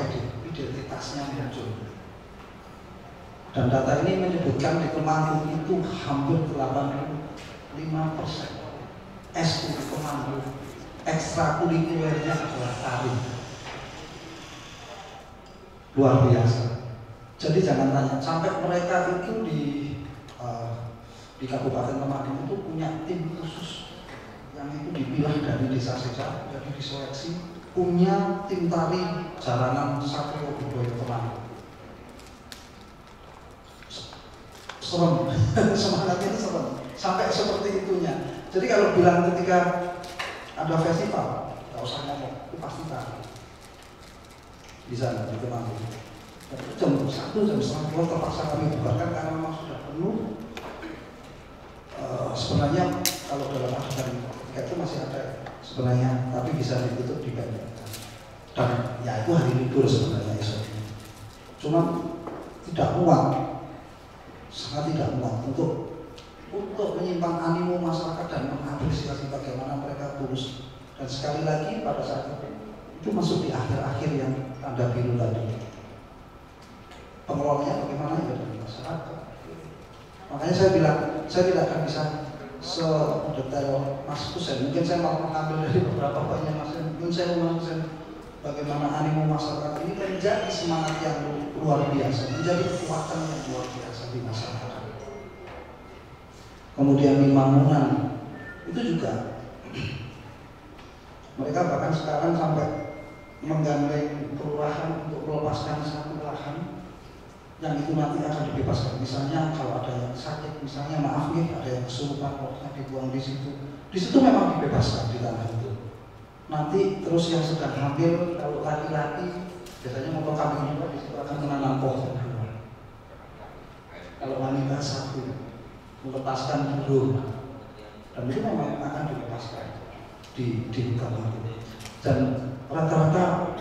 identitasnya muncul. Dan data ini menyebutkan di Temanggung itu hampir 85% SU di Temanggung ekstrakurikulernya adalah tari. Luar biasa. Jadi jangan tanya, sampai mereka itu di Kabupaten Temanggung itu punya tim khusus yang itu dipilah dari desa Seja, jadi diseleksi, punya tim tari jalanan Satrio Budaya Temanggung. Serem, semangatnya itu serem, sampai seperti itunya. Jadi kalau bilang ketika ada festival, nggak usah ngomong, itu pasti tari di sana di Temanggung. Jam 1, jam setengah 2 terpaksa kami bubarkan karena memang sudah penuh. Sebenarnya kalau dalam aturan ketika itu masih ada sebenarnya, tapi bisa ditutup dibandingkan. Dan ya itu hari libur sebenarnya esoknya. cuma tidak muat, sangat tidak muat untuk menyimpan animo masyarakat dan mengapresiasi bagaimana mereka tulus. Dan sekali lagi pada saat itu masuk di akhir-akhir yang tanda biru tadi. Pengelolanya bagaimana ya dari masyarakat. Makanya saya bilang saya tidak akan bisa sedetail Mas Husein. Mungkin saya mau mengambil dari beberapa poinnya Mas Husein. Mungkin saya mau bagaimana animo masyarakat ini menjadi semangat yang luar biasa, menjadi kekuatan yang luar biasa di masyarakat. Kemudian di Mangunan itu juga mereka bahkan sekarang sampai menggandeng kelurahan untuk melepaskan satu lahan yang itu nanti akan dibebaskan. Misalnya kalau ada yang sakit, misalnya maaf nih ada yang kesurupan, pokoknya dibuang di situ. Di situ memang dibebaskan di tanah itu. Nanti terus yang sedang hamil, kalau laki-laki biasanya motor kambing juga di situ akan menanam pohon. Kalau wanita satu melepaskan burung, dan itu memang akan dilepaskan di hutan itu. Dan rata-rata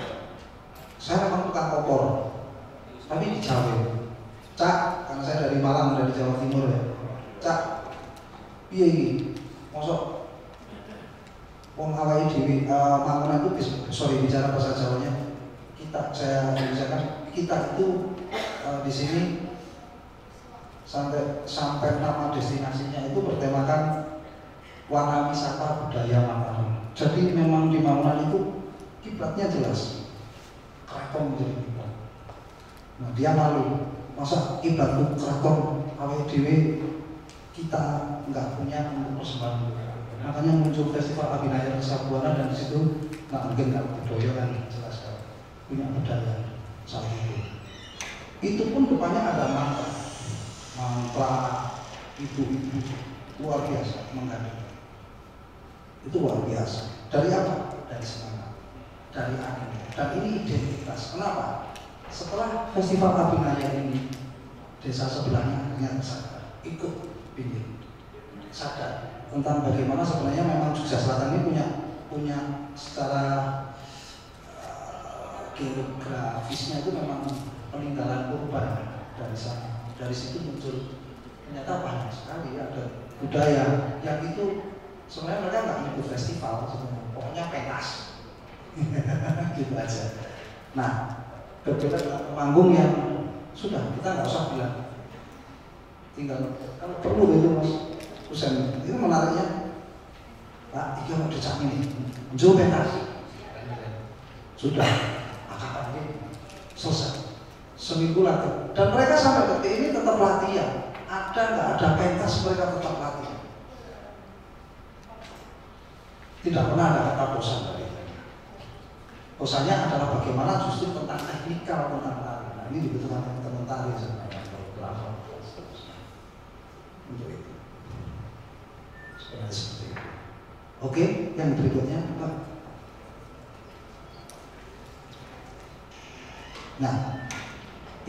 saya memang tukang opor, tapi di Jawa. Cak, karena saya dari Malang, dari Jawa Timur ya. Cak, iya ini, masuk wong awake dhewe Mangunan itu sorry bicara bahasa Jawanya. Saya bicara kita itu di sini sampai nama destinasinya itu bertemakan warna wisata budaya Mataram. Jadi memang di Mangunan itu kiblatnya jelas, keraton menjadi kiblat. Nah dia malu, masa kiblat itu keraton awake dhewe kita nggak punya untuk persembahan. Makanya muncul festival Abinaya Kesabuana dan di situ nggak mungkin nggak budaya kan jelas kan punya budaya saat itu. Itu pun depannya ada mantra itu luar biasa mengganti. Itu luar biasa. Dari apa? Dari semangat, dari animo. Dan ini identitas. Kenapa? Setelah festival Abinaya ini desa sebelahnya akhirnya sadar, ikut pinggir, sadar tentang bagaimana sebenarnya memang Jogja Selatan ini punya secara geografisnya itu memang peninggalan purba dari sana. Dari situ muncul ternyata banyak sekali ada budaya yang itu sebenarnya mereka nggak ikut festival sebenarnya, pokoknya pentas gitu aja. Nah berbeda dengan panggung yang sudah kita nggak usah bilang, tinggal kalau perlu itu Mas Husein, itu menariknya Pak, ini mau dicak ini jauh pentas sudah akad ini selesai seminggu lagi dan mereka sampai detik ini tetap latihan, ada nggak ada pentas mereka tetap latihan, tidak pernah ada kata bosan dari mereka. Bosannya adalah bagaimana justru tentang teknikal, tentang tari. Nah ini dibutuhkan teman-teman tari sebenarnya untuk itu. Seperti itu. Oke, yang berikutnya Pak. Nah,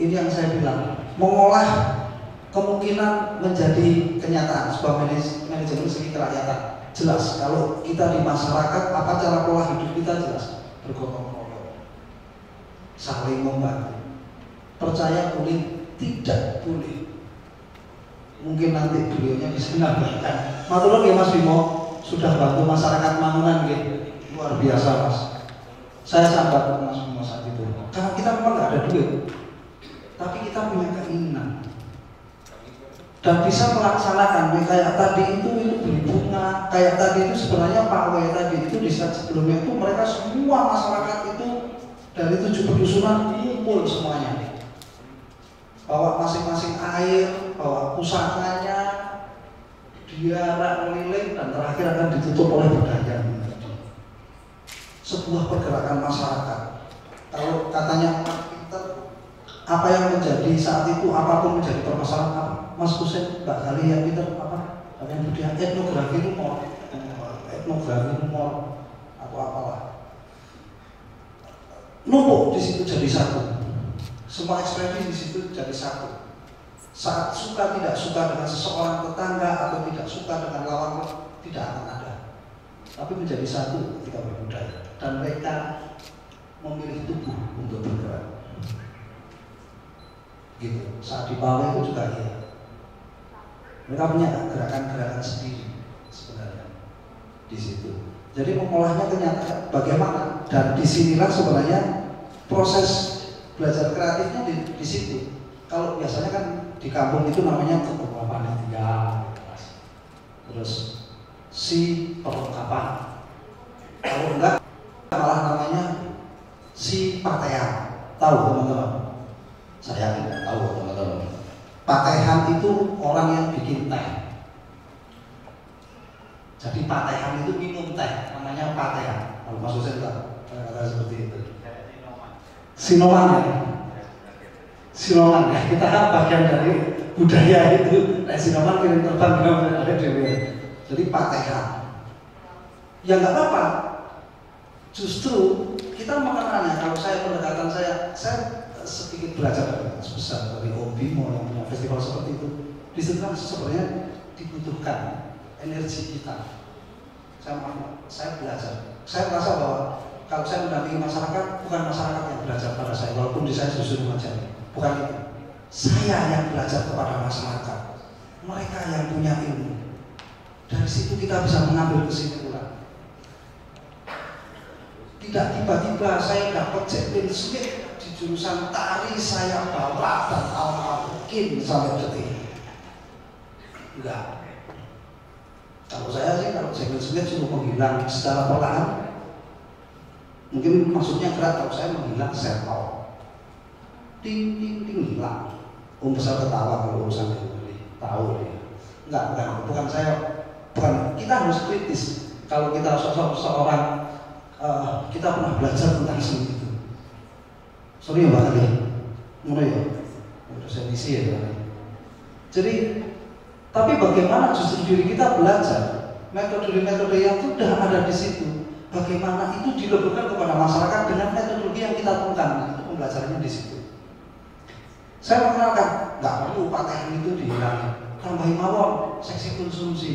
ini yang saya bilang, mengolah kemungkinan menjadi kenyataan sebuah manajemen segi kerakyatan. Jelas, kalau kita di masyarakat, apa cara pola hidup kita jelas, bergotong royong, saling membantu. Percaya boleh, tidak boleh. Mungkin nanti beliaunya bisa menambahkan. Matur ya Mas Bimo, sudah bantu masyarakat Mangunan gitu. Luar biasa Mas. Saya sahabat Mas Bimo saat itu. Karena kita memang nggak ada duit, tapi kita punya keinginan dan bisa melaksanakan. Kayak tadi itu beli bunga, kayak tadi itu sebenarnya Pak W tadi itu di saat sebelumnya itu mereka semua masyarakat itu dari 7 pedusunan kumpul semuanya. Bawa masing-masing air, bawa pusakanya, diarak keliling dan terakhir akan ditutup oleh pedagang. Sebuah pergerakan masyarakat. Kalau katanya Pak Peter, apa yang menjadi saat itu apapun menjadi permasalahan apa? Mas Husein, Mbak Gali yang Peter apa? Yang kemudian etnografi humor atau apalah. Numpuk di situ jadi satu. Semua ekspresi di situ jadi satu. Saat suka tidak suka dengan seseorang tetangga atau tidak suka dengan lawan tidak akan ada. Tapi menjadi satu ketika berbudaya dan mereka memilih tubuh untuk bergerak. gitu. Saat di bawah itu juga iya. Mereka punya gerakan-gerakan sendiri sebenarnya di situ. Jadi mengolahnya ternyata bagaimana, dan disinilah sebenarnya proses belajar kreatifnya di situ. Kalau biasanya kan di kampung itu namanya ketua panitia, terus si perlengkapan. Kalau enggak malah namanya si pakaian. Tahu teman-teman? Saya tidak tahu teman-teman. Pakaian itu orang yang bikin teh. Jadi pakaian itu minum teh, namanya pakaian. Kalau maksud saya kata seperti itu. Sinoman ya. Sinoman ya. Kita bagian dari budaya itu. Sinoman kirim terbang ada dewe. Jadi pakaian. Ya nggak apa-apa. Justru kita mengenalnya. Kalau saya pendekatan saya sedikit belajar dari besar dari Om Bimo yang punya festival seperti itu. Di situ kan sebenarnya dibutuhkan energi kita. Saya belajar. Saya merasa bahwa kalau saya mendampingi masyarakat, bukan masyarakat yang belajar pada saya, walaupun di saya justru mengajar. Bukan itu. Saya yang belajar kepada masyarakat. Mereka yang punya ilmu. Dari situ kita bisa mengambil kesimpulan. Tidak tiba-tiba saya dapat Jeplin Smith di jurusan tari, saya bawa dan awal-awalin sampai detik. Enggak. Kalau saya sih, kalau Jeplin Smith suruh menghilang secara perlahan, mungkin maksudnya gerak. Kalau saya menghilang serpol, ting ting ting hilang. Besar ketawa kalau urusan itu, tahu dia. Enggak, bukan saya, bukan. Kita harus kritis. Kalau kita seorang kita pernah belajar tentang seni itu. Sorry ya Mbak Ali, mulai ya, udah saya isi ya. Jadi, tapi bagaimana justru diri kita belajar metode-metode yang sudah ada di situ. Bagaimana itu dileburkan kepada masyarakat dengan metodologi yang kita temukan. Itu pembelajarannya di situ. Saya mengenalkan, nggak perlu pakaian itu dihilangi. Tambahin mawon, seksi konsumsi.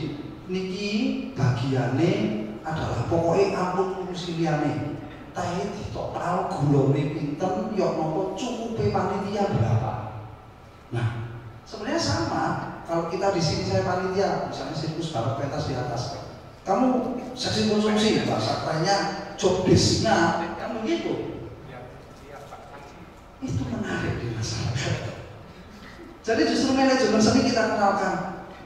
Niki bagiannya adalah pokoknya ampun ngurusi liyane. Teh total gulone pinten, yok nopo cukupe panitia berapa. Nah, sebenarnya sama. Kalau kita di sini saya panitia, misalnya sirkus balap pentas di atas, kamu seksi konsumsi, bahasa kerennya job desk-nya, kamu gitu. Itu menarik di masyarakat. Jadi justru manajemen seni kita kenalkan.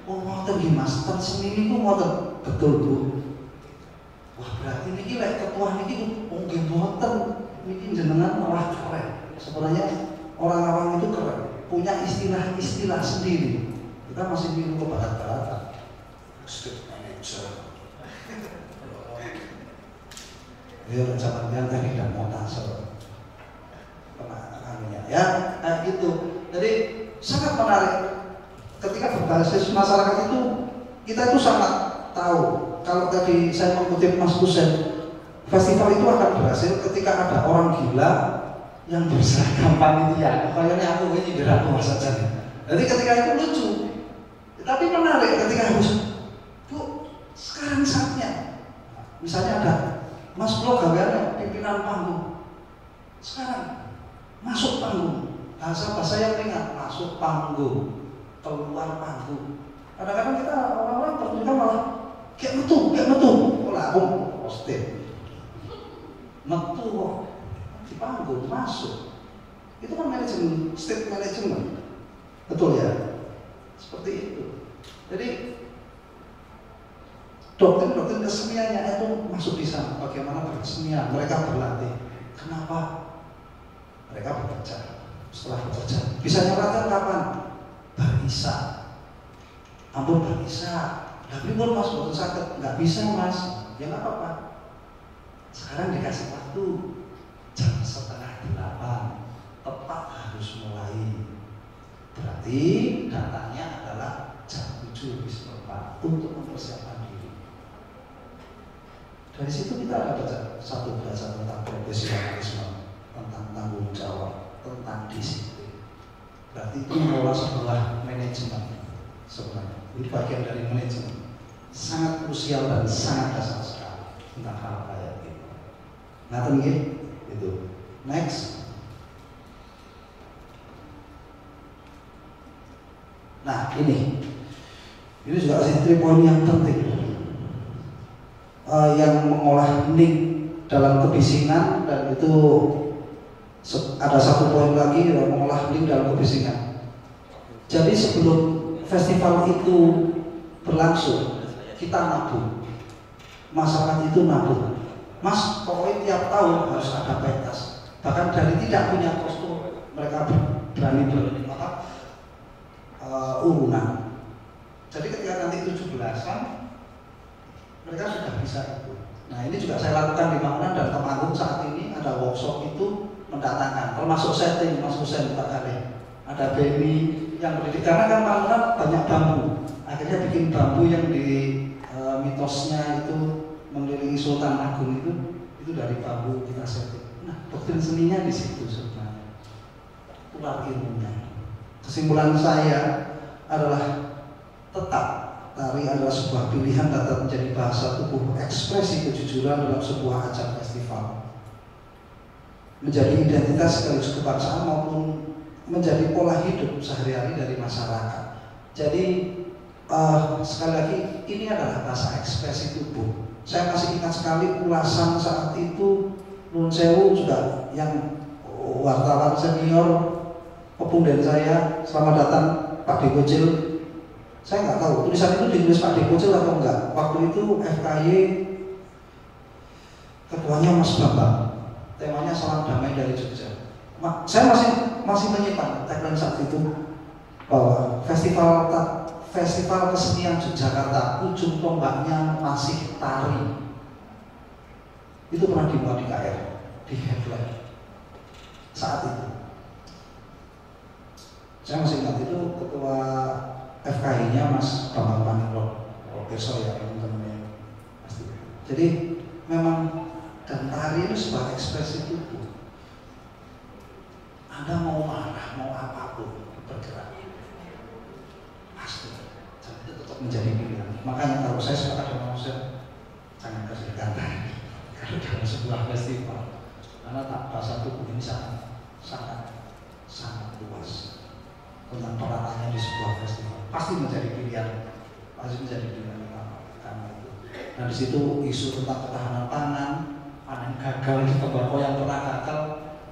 Oh, ngoten nggih Mas, ten seni niku ngoten. Betul, Bu. Wah, berarti niki lek ketua niki nggih mboten, niki jenengan malah keren. Sebenarnya orang awam itu keren, punya istilah-istilah sendiri. Kita masih minum ke barat-baratan. State manager. Ya, rencananya teknik dan montasel. Ya, gitu. Jadi sangat menarik. Ketika berbasis masyarakat itu, kita itu sangat tahu. Kalau tadi saya mengutip Mas Kusen, festival itu akan berhasil ketika ada orang gila yang berseragam panitia. Kayaknya aku ini diratu saja. Jadi ketika itu lucu, tapi menarik ketika harus, Bu, sekarang saatnya. Misalnya ada Mas Bro gaweane pimpinan panggung. Sekarang masuk panggung. Bahasa yang ringan, masuk panggung, keluar panggung. Kadang-kadang kita orang-orang pertunjukan malah kayak metu, langsung posting, metu di panggung masuk. Itu kan manajemen, state management, betul ya? Seperti itu. Jadi doktrin keseniannya itu masuk di sana. Bagaimana berkesenian? Mereka berlatih. Kenapa? Mereka bekerja. Setelah bekerja, bisa nyalakan kapan? Barisa. Ampun barisa. Tapi pun Mas boten sakit, nggak bisa Mas. Ya nggak apa-apa. Sekarang dikasih waktu jam 7:30, tepat harus mulai. Berarti datanya adalah jam 7:04 untuk mempersiapkan diri. Dari situ kita ada belajar tentang profesionalisme, tentang tanggung jawab, tentang disiplin. Berarti itu mengelola sebuah manajemen sebenarnya. Ini bagian dari manajemen. Sangat krusial dan sangat dasar sekali tentang hal kayak gitu. Nah, itu. Next. Nah ini juga tiga poin yang penting, yang mengolah hening dalam kebisingan, dan itu ada satu poin lagi yang mengolah hening dalam kebisingan. Jadi sebelum festival itu berlangsung, kita nabung, masyarakat itu nabung. Mas, pokoknya tiap tahun harus ada pentas. Bahkan dari tidak punya kostum, mereka berani urunan. Jadi ketika nanti 17-an mereka sudah bisa itu. Nah ini juga saya lakukan di Mangunan dan Temanggung saat ini ada workshop itu mendatangkan, termasuk setting Mas Husen Pak Kale. Ada BMI yang berdiri, karena kan Mangunan banyak bambu. Akhirnya bikin bambu yang di mitosnya itu mengelilingi Sultan Agung itu dari bambu kita setting. Nah doktrin seninya di situ sebenarnya, tular ilmunya. Kesimpulan saya adalah tetap tari adalah sebuah pilihan dan tetap menjadi bahasa tubuh, ekspresi kejujuran dalam sebuah ajang festival, menjadi identitas sekaligus kebangsaan maupun menjadi pola hidup sehari-hari dari masyarakat. Jadi sekali lagi ini adalah bahasa ekspresi tubuh. Saya masih ingat sekali ulasan saat itu Nun Sewu juga yang wartawan senior pepunden saya, selamat datang Pak Dekocil. Saya nggak tahu tulisan itu ditulis Pak Dekocil atau enggak. Waktu itu FKY ketuanya Mas Bambang, temanya salam damai dari Jogja. Saya masih menyimpan tagline saat itu bahwa festival kesenian Yogyakarta ujung tombaknya masih tari. Itu pernah dimuat di KR, di headline saat itu. Saya masih ingat itu ketua FKI-nya Mas Bambang Panilok, profesor ya teman-teman pasti. Jadi memang dan tari itu sebuah ekspresi tubuh. Anda mau marah, mau apapun bergerak pasti, dan itu tetap menjadi pilihan. Makanya kalau saya sepakat dengan Mas, jangan kasih kata kalau dalam sebuah festival, karena tak bahasa tubuh ini sangat luas tentang peratannya di sebuah festival. Pasti menjadi pilihan utama itu. Nah di situ isu tentang ketahanan pangan, panen gagal di tembakau yang pernah gagal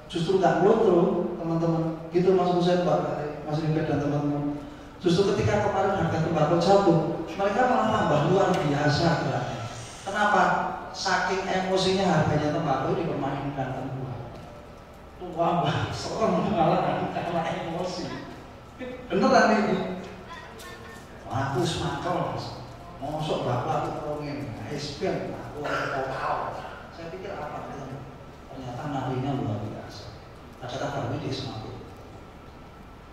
justru nggak melonjak teman-teman. Gitu Mas Husen, Pak Mas Limpet dan teman-teman. Justru ketika kemarin harga tembakau jatuh, mereka malah tambah luar biasa geraknya. Kenapa? Saking emosinya harganya tembakau dipermainkan buah. Wah, serem malah karena emosi. Beneran ini. Aku semakel, mosok bapak itu ngomongin, SPN, aku total. Saya pikir apa itu? Ternyata narinya luar biasa. Kata kami di semakin,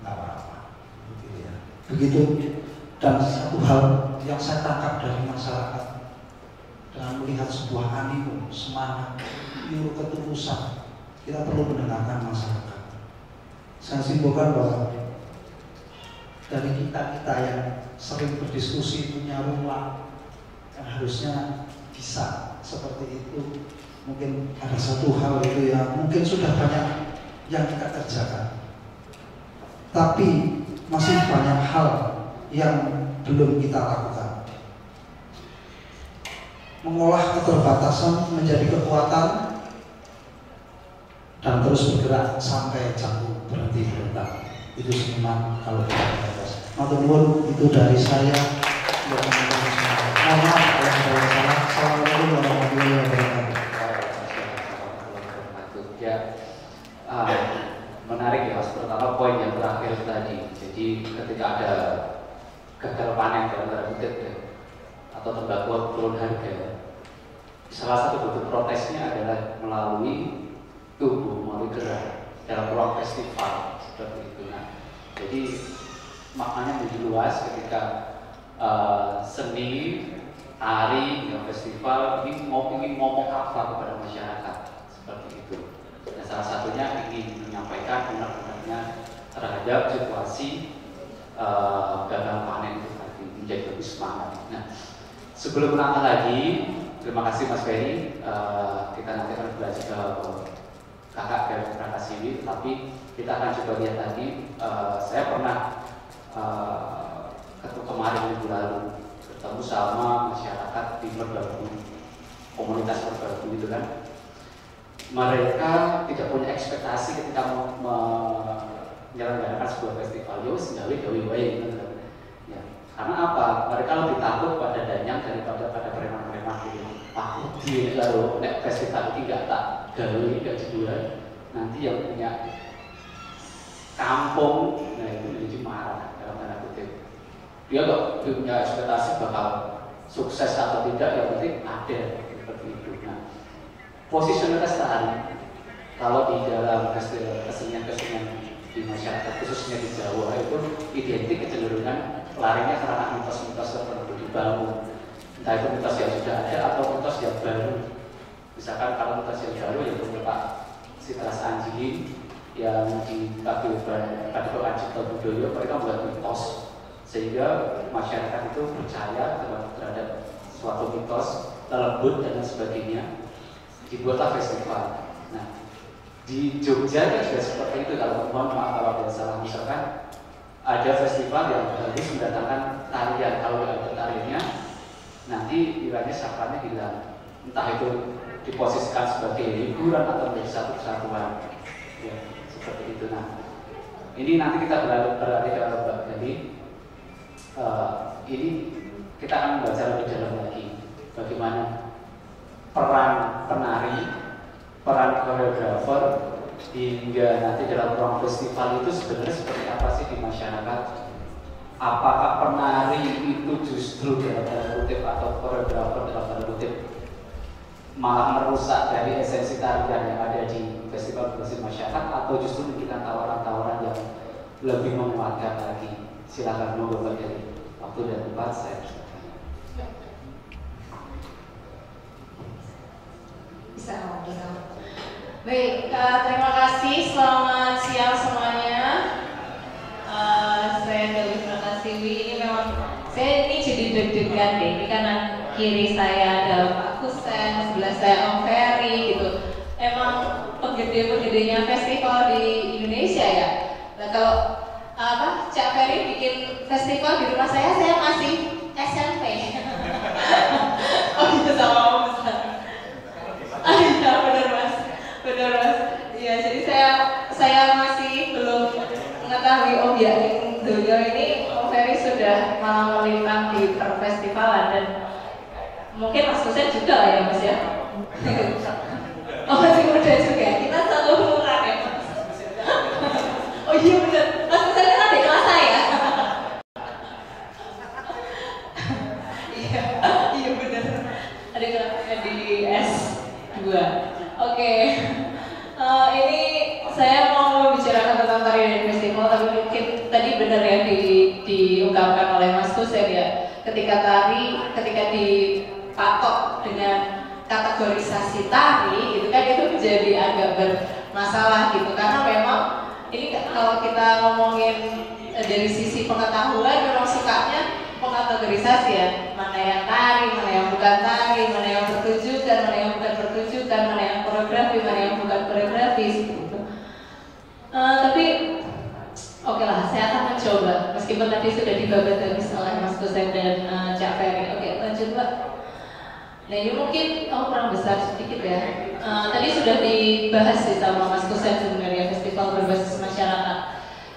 nggak apa-apa. Begitu. Dan satu hal yang saya tangkap dari masyarakat dengan melihat sebuah animo, semangat, nyuruh ketulusan, kita perlu mendengarkan masyarakat. Saya simpulkan bahwa dari kita yang sering berdiskusi punya ruang yang harusnya bisa seperti itu, mungkin ada satu hal itu yang mungkin sudah banyak yang kita kerjakan, tapi masih banyak hal yang belum kita lakukan. Mengolah keterbatasan menjadi kekuatan dan terus bergerak sampai jatuh berhenti berontak. Itu seniman kalau kita bebas. Matur nuwun, itu dari saya. Mohon maaf kalau saya salah. Assalamualaikum warahmatullahi wabarakatuh. Ya, menarik ya Mas. Pertama poin yang terakhir tadi. Jadi ketika ada gagal panen dalam tanda kutip atau tembakau turun harga, salah satu bentuk protesnya adalah melalui tubuh, melalui gerak dalam ruang festival seperti itu. Nah, jadi maknanya menjadi luas ketika seni, tari, festival ini ingin ngomong apa kepada masyarakat seperti itu. Dan salah satunya ingin menyampaikan benar-benarnya terhadap situasi gagal panen itu tadi, menjadi lebih semangat. Nah, sebelum menambah lagi, terima kasih Mas Ferry. Kita nanti akan belajar ke kakak dari Prakasini, tapi kita akan coba lihat lagi. Saya pernah kemarin minggu lalu bertemu sama masyarakat di Merbabu, komunitas Merbabu itu kan. Mereka tidak punya ekspektasi ketika menyelenggarakan sebuah festival, yo gawe wae gitu kan. Ya, karena apa? Mereka lebih takut pada danyang daripada pada preman-preman gitu. Aku di lalu nek festival ini gak tak gawe, gak jeburan, nanti yang punya kampung, nah itu menjadi marah dalam tanda kutip. Dia gak punya ekspektasi bakal sukses atau tidak, yang penting ada seperti itu. Nah, posisional Lestari kalau di dalam kesenian-kesenian di masyarakat khususnya di Jawa itu identik kecenderungan larinya karena mitos-mitos tertentu dibangun, entah itu mitos yang sudah ada atau mitos yang baru. Misalkan kalau mitos yang baru yang punya Pak Sitras Anjing yang di Padepokan Cipto Budoyo, mereka membuat mitos sehingga masyarakat itu percaya terhadap suatu mitos, lembut dan sebagainya. Dibuatlah festival. Nah, di Jogja kan juga seperti itu. Kalau mohon maaf kalau ada salah, misalkan ada festival yang harus mendatangkan tarian, kalau ada tariannya nanti nilainya sakralnya hilang, entah itu diposisikan sebagai hiburan atau menjadi satu kesatuan, ya, seperti itu. Nah, ini nanti kita beralih ke Mbak. Jadi ini kita akan membaca lebih dalam lagi bagaimana peran penari, peran koreografer, hingga nanti dalam ruang festival itu sebenarnya seperti apa sih di masyarakat. Apakah penari itu justru dalam tanda kutip atau koreografer dalam tanda kutip malah merusak dari esensi tarian yang ada di festival berbasis masyarakat, atau justru memberikan tawaran-tawaran yang lebih menguatkan lagi. Silakan monggo dari waktu dan tempat saya. Baik, terima kasih. Selamat siang semuanya. Saya Dewi Prakasiwi. Ini memang saya ini jadi deg-degan deh. Ini karena kiri saya ada Pak Kusen, sebelah saya Om Ferry gitu. Emang penggede-penggedenya festival di Indonesia ya. Nah kalau Cak Ferry bikin festival di rumah saya masih SMP. Oh gitu sama Om besar. Iya benar mas. Iya jadi saya masih belum mengetahui objek dunia ini. Om Ferry sudah malah melintang di perfestivalan dan mungkin Mas Kusen juga lah ya mas ya. Oh masih muda juga. Kita selalu murah ya mas. Oh iya benar. Mas Kusen kan adik kelas saya. Iya benar. Adik kelas saya di S2. Oke. Ini saya mau membicarakan tentang tari dan festival, tapi mungkin tadi benar ya diungkapkan oleh Mas Kusen ya. Ketika dipatok dengan kategorisasi tari, gitu kan itu menjadi agak bermasalah gitu, karena memang ini kalau kita ngomongin dari sisi pengetahuan memang sukanya pengkategorisasi ya, mana yang tari, mana yang bukan tari, mana yang pertunjukan, mana yang bukan pertunjukan, mana yang koreografi, mana yang bukan koreografi gitu. Tapi oke lah, saya akan mencoba meskipun tadi sudah dibabat habis oleh Mas Kusen dan Cak Ferry. Oke, lanjut Mbak. Nah ini mungkin kurang besar sedikit ya. Tadi sudah dibahas sih sama Mas Kusen sebenarnya festival berbasis masyarakat.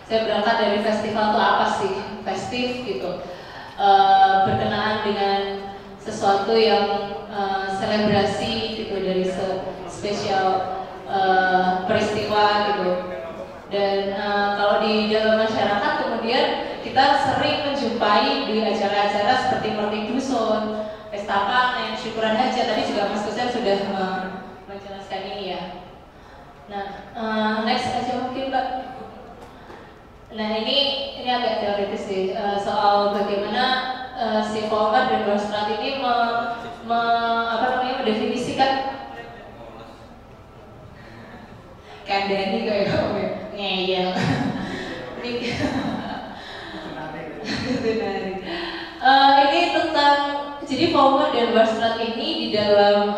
Saya berangkat dari festival itu apa sih? Festif gitu. Berkenaan dengan sesuatu yang selebrasi gitu, dari spesial peristiwa gitu. Dan kalau di dalam masyarakat kemudian kita sering menjumpai di acara-acara seperti Merti Dusun, pesta panen, syukuran hajat. Tadi juga Mas Kusen sudah menjelaskan ini ya. Nah, next aja mungkin Mbak. Nah ini agak teoritis sih, soal bagaimana si Volmer dan Bostrat ini mendefinisikan kandani kayak ngeyel. Ini tentang, jadi Volmer dan Bostrat ini di dalam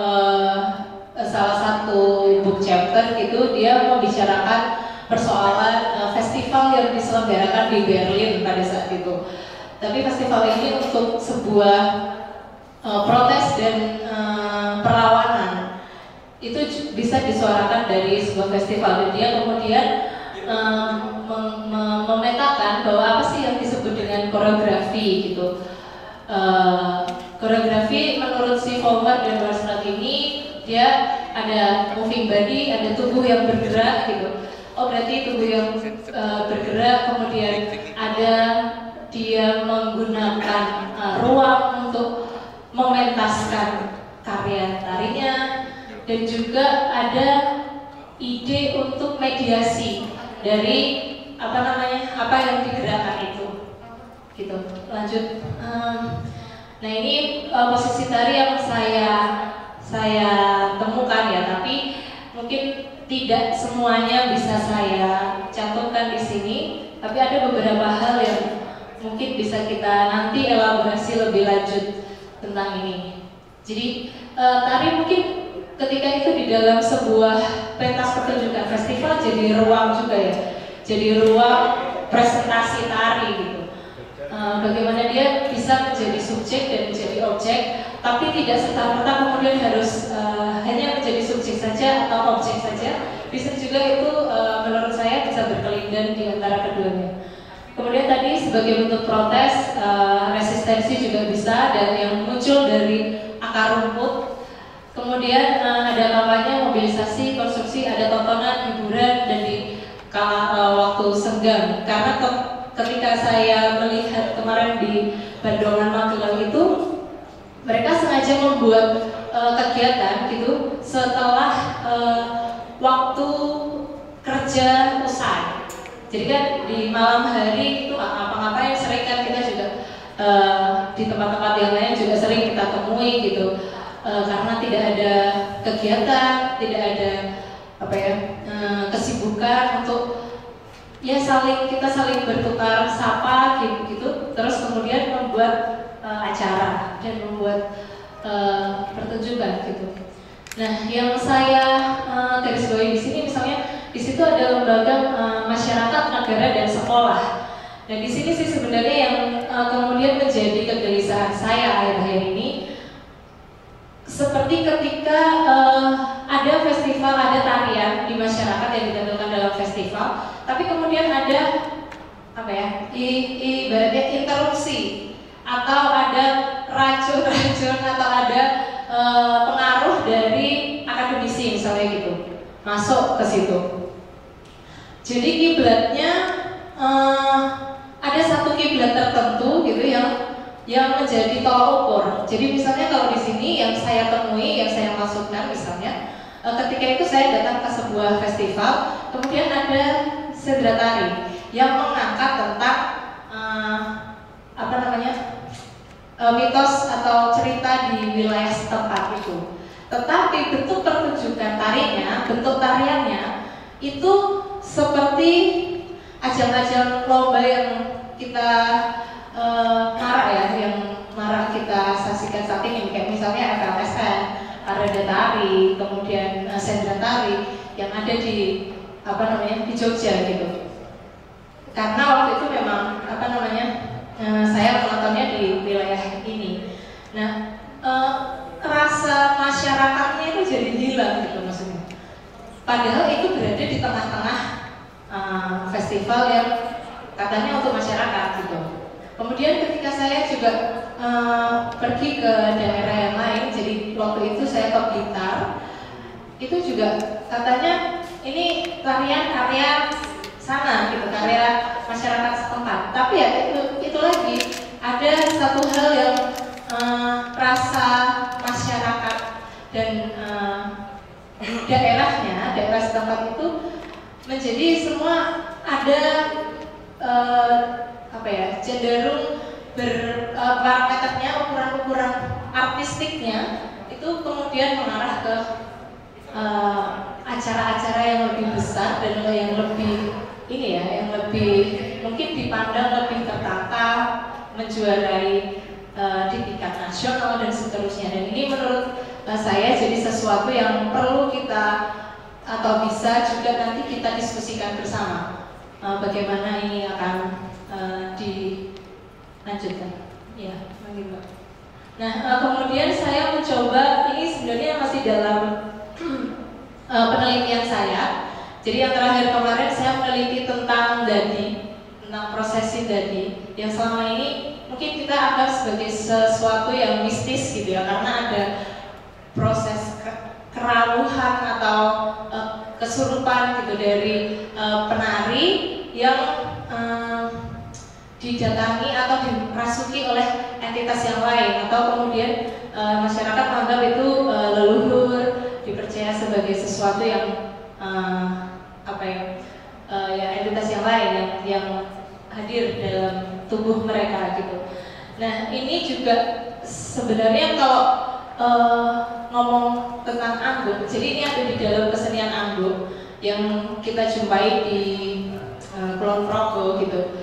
salah satu book chapter gitu, dia membicarakan persoalan festival yang diselenggarakan di Berlin pada saat itu. tapi festival ini untuk sebuah protes dan perlawanan itu bisa disuarakan dari sebuah festival, dan dia kemudian memetakan bahwa apa sih yang disebut dengan koreografi gitu. Koreografi menurut si Fowler dan Wersnot ini dia ada moving body, ada tubuh yang bergerak gitu. Oh berarti tubuh yang bergerak, kemudian ada dia menggunakan ruang untuk mementaskan karya tarinya, dan juga ada ide untuk mediasi dari apa yang digerakkan itu gitu. Lanjut. Nah ini posisi tari yang saya temukan ya, tapi mungkin tidak semuanya bisa saya cantumkan di sini, tapi ada beberapa hal yang mungkin bisa kita nanti elaborasi lebih lanjut tentang ini. Jadi tari mungkin ketika itu di dalam sebuah pentas pertunjukan festival jadi ruang juga ya, jadi ruang presentasi tari gitu. Bagaimana dia bisa menjadi subjek dan menjadi objek, tapi tidak serta-merta kemudian harus hanya menjadi subjek saja atau objek saja. Bisa juga itu menurut saya bisa berkelindan di antara keduanya. Kemudian tadi sebagai bentuk protes, resistensi juga bisa, dan yang muncul dari akar rumput. Kemudian ada kampanye, mobilisasi, konstruksi, ada tontonan, hiburan, dan di waktu senggang. Karena ketika saya melihat kemarin di Bandongan Magelang itu, mereka sengaja membuat kegiatan gitu setelah waktu kerja usai. Jadi kan di malam hari itu apa-ngapain sering kan kita juga di tempat-tempat yang lain juga sering kita temui gitu, karena tidak ada kegiatan, tidak ada kesibukan untuk ya kita saling bertukar sapa gitu, terus kemudian membuat acara dan membuat pertunjukan gitu. Nah, yang saya garis bawahi di sini misalnya di situ ada lembaga masyarakat, negara, dan sekolah. Dan di sini sih sebenarnya yang kemudian menjadi kegelisahan saya akhir-akhir ini, seperti ketika ada festival, ada tarian di masyarakat yang ditampilkan dalam festival, tapi kemudian ada ibaratnya interupsi, atau ada racun-racun, atau ada pengaruh dari akademisi misalnya gitu masuk ke situ. Jadi kiblatnya ada satu kiblat tertentu gitu yang menjadi tolak ukur. Jadi misalnya kalau di sini yang saya temui, yang saya maksudkan misalnya, ketika itu saya datang ke sebuah festival, kemudian ada sendera tari yang mengangkat tentang mitos atau cerita di wilayah setempat itu. Tetapi bentuk pertunjukan tarinya, bentuk tariannya itu seperti ajang-ajang lomba yang kita marak kita saksikan saat ini, kayak misalnya FLSN, Arada Tari, kemudian Sendera Tari yang ada di di Jogja gitu. Karena waktu itu memang saya menontonnya di wilayah ini. Nah, rasa masyarakatnya itu jadi hilang gitu maksudnya. Padahal itu berada di tengah-tengah festival yang katanya untuk masyarakat gitu. Kemudian ketika saya juga pergi ke daerah yang lain, jadi waktu itu saya ke Blitar, itu juga katanya ini tarian karya sana gitu, karya masyarakat setempat. Tapi ya itu lagi ada satu hal yang rasa masyarakat dan daerah setempat itu menjadi semua ada cenderung parameternya, ukuran-ukuran artistiknya itu kemudian mengarah ke acara-acara yang lebih besar dan yang lebih yang lebih mungkin dipandang lebih tertata, menjuarai di tingkat nasional dan seterusnya. Dan ini menurut saya jadi sesuatu yang perlu kita atau bisa juga nanti kita diskusikan bersama, bagaimana ini akan lanjutkan. Ya, lagi Mbak. Nah, kemudian saya mencoba, ini sebenarnya masih dalam penelitian saya. Jadi yang terakhir kemarin saya meneliti tentang dadi, tentang prosesi dadi, yang selama ini mungkin kita anggap sebagai sesuatu yang mistis gitu ya, karena ada proses keraluhan atau kesurupan gitu dari penari yang didatangi atau dirasuki oleh entitas yang lain, atau kemudian masyarakat menganggap itu leluhur, dipercaya sebagai sesuatu yang ya entitas yang lain yang hadir dalam tubuh mereka gitu. Nah, ini juga sebenarnya kalau ngomong tentang Anggo, jadi ini ada di dalam kesenian Anggo yang kita jumpai di Kulon Progo gitu.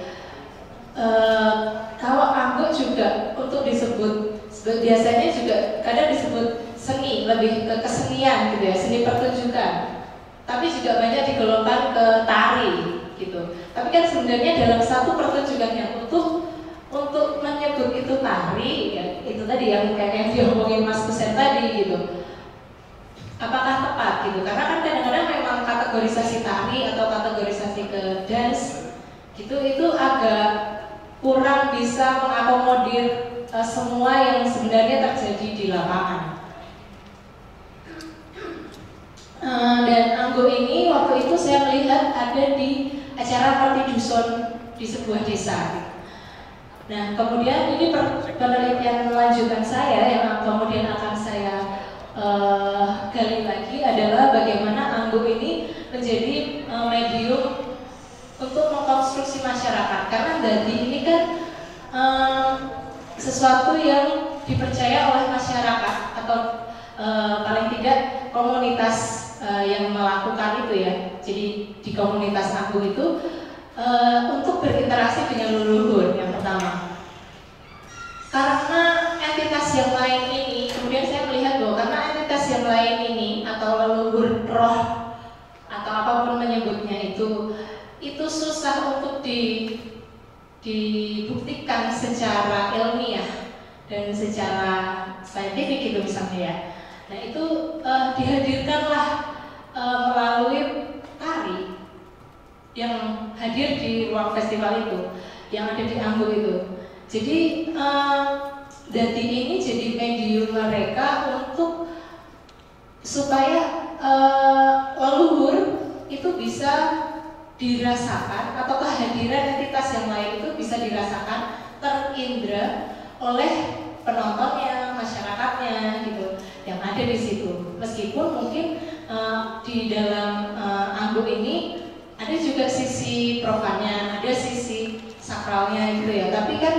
Kalau Anggo juga untuk disebut biasanya juga kadang disebut seni, lebih ke kesenian gitu ya, seni pertunjukan. Tapi juga banyak digolongkan ke tari gitu. Tapi kan sebenarnya dalam satu pertunjukan yang utuh untuk menyebut itu tari, ya itu tadi yang kayak yang diomongin Mas Kusen tadi gitu. Apakah tepat gitu? Karena kan kadang-kadang memang kategorisasi tari atau kategorisasi ke dance gitu itu agak kurang bisa mengakomodir semua yang sebenarnya terjadi di lapangan. Dan Anggo ini waktu itu saya melihat ada di acara party dusun di sebuah desa. Nah, kemudian ini penelitian lanjutan saya yang kemudian akan saya gali lagi adalah bagaimana Anggo ini menjadi medium untuk mengkonstruksi masyarakat. Karena dadi ini kan sesuatu yang dipercaya oleh masyarakat atau paling tidak komunitas yang melakukan itu ya. Jadi di komunitas Anggo itu untuk berinteraksi dengan leluhur yang pertama. Karena entitas yang lain ini, kemudian saya melihat bahwa karena entitas yang lain ini atau leluhur roh atau apapun menyebutnya itu susah untuk dibuktikan secara ilmiah dan secara saintifik gitu misalnya ya. Nah itu dihadirkanlah melalui tari yang hadir di ruang festival itu, yang ada di Anggo itu. Jadi dadi ini jadi medium mereka untuk supaya leluhur itu bisa dirasakan atau kehadiran entitas yang lain itu bisa dirasakan, terindra oleh penontonnya, masyarakatnya gitu yang ada di situ. Meskipun mungkin di dalam Anggo ini ada juga sisi profannya, ada sisi sakralnya gitu ya. Tapi kan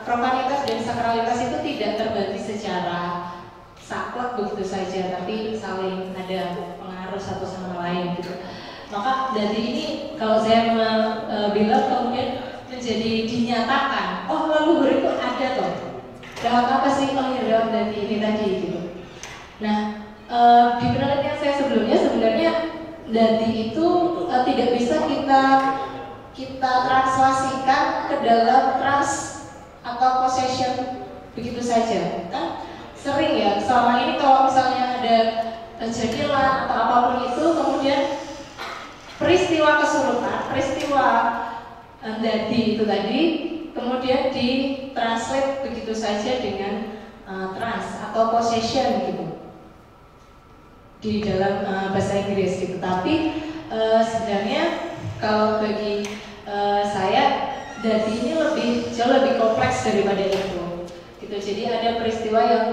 profanitas dan sakralitas itu tidak terbagi secara saklek begitu saja, tapi saling ada pengaruh satu sama lain gitu. Maka dari ini kalau saya bilang kemudian menjadi dinyatakan, oh leluhur itu ada toh. Lewat apa sih? Oh ya lewat dari ini tadi gitu. Nah di penelitian saya sebelumnya sebenarnya dadi itu tidak bisa kita translasikan ke dalam trans atau possession begitu saja. Kan sering ya selama ini kalau misalnya ada jadilan atau apapun itu kemudian peristiwa kesurupan, peristiwa dadi itu tadi kemudian ditranslate begitu saja dengan trans atau possession gitu di dalam bahasa Inggris gitu. Tapi sebenarnya kalau bagi saya dadi ini jauh lebih kompleks daripada itu gitu. Jadi ada peristiwa yang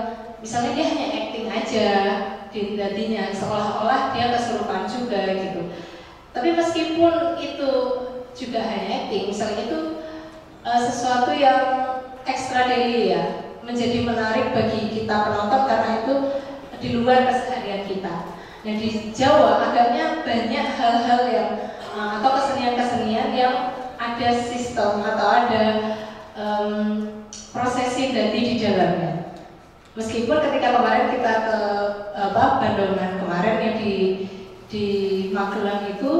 misalnya dia hanya acting aja di dadinya seolah-olah dia kesurupan juga gitu. Tapi meskipun itu juga hanya acting, misalnya itu sesuatu yang extra daily ya, menjadi menarik bagi kita penonton karena itu di luar keseharian kita. Nah di Jawa agaknya banyak hal-hal yang atau kesenian-kesenian yang ada sistem atau ada prosesi dadi di dalamnya. Meskipun ketika kemarin kita ke Bandungan kemarin ya di Magelang itu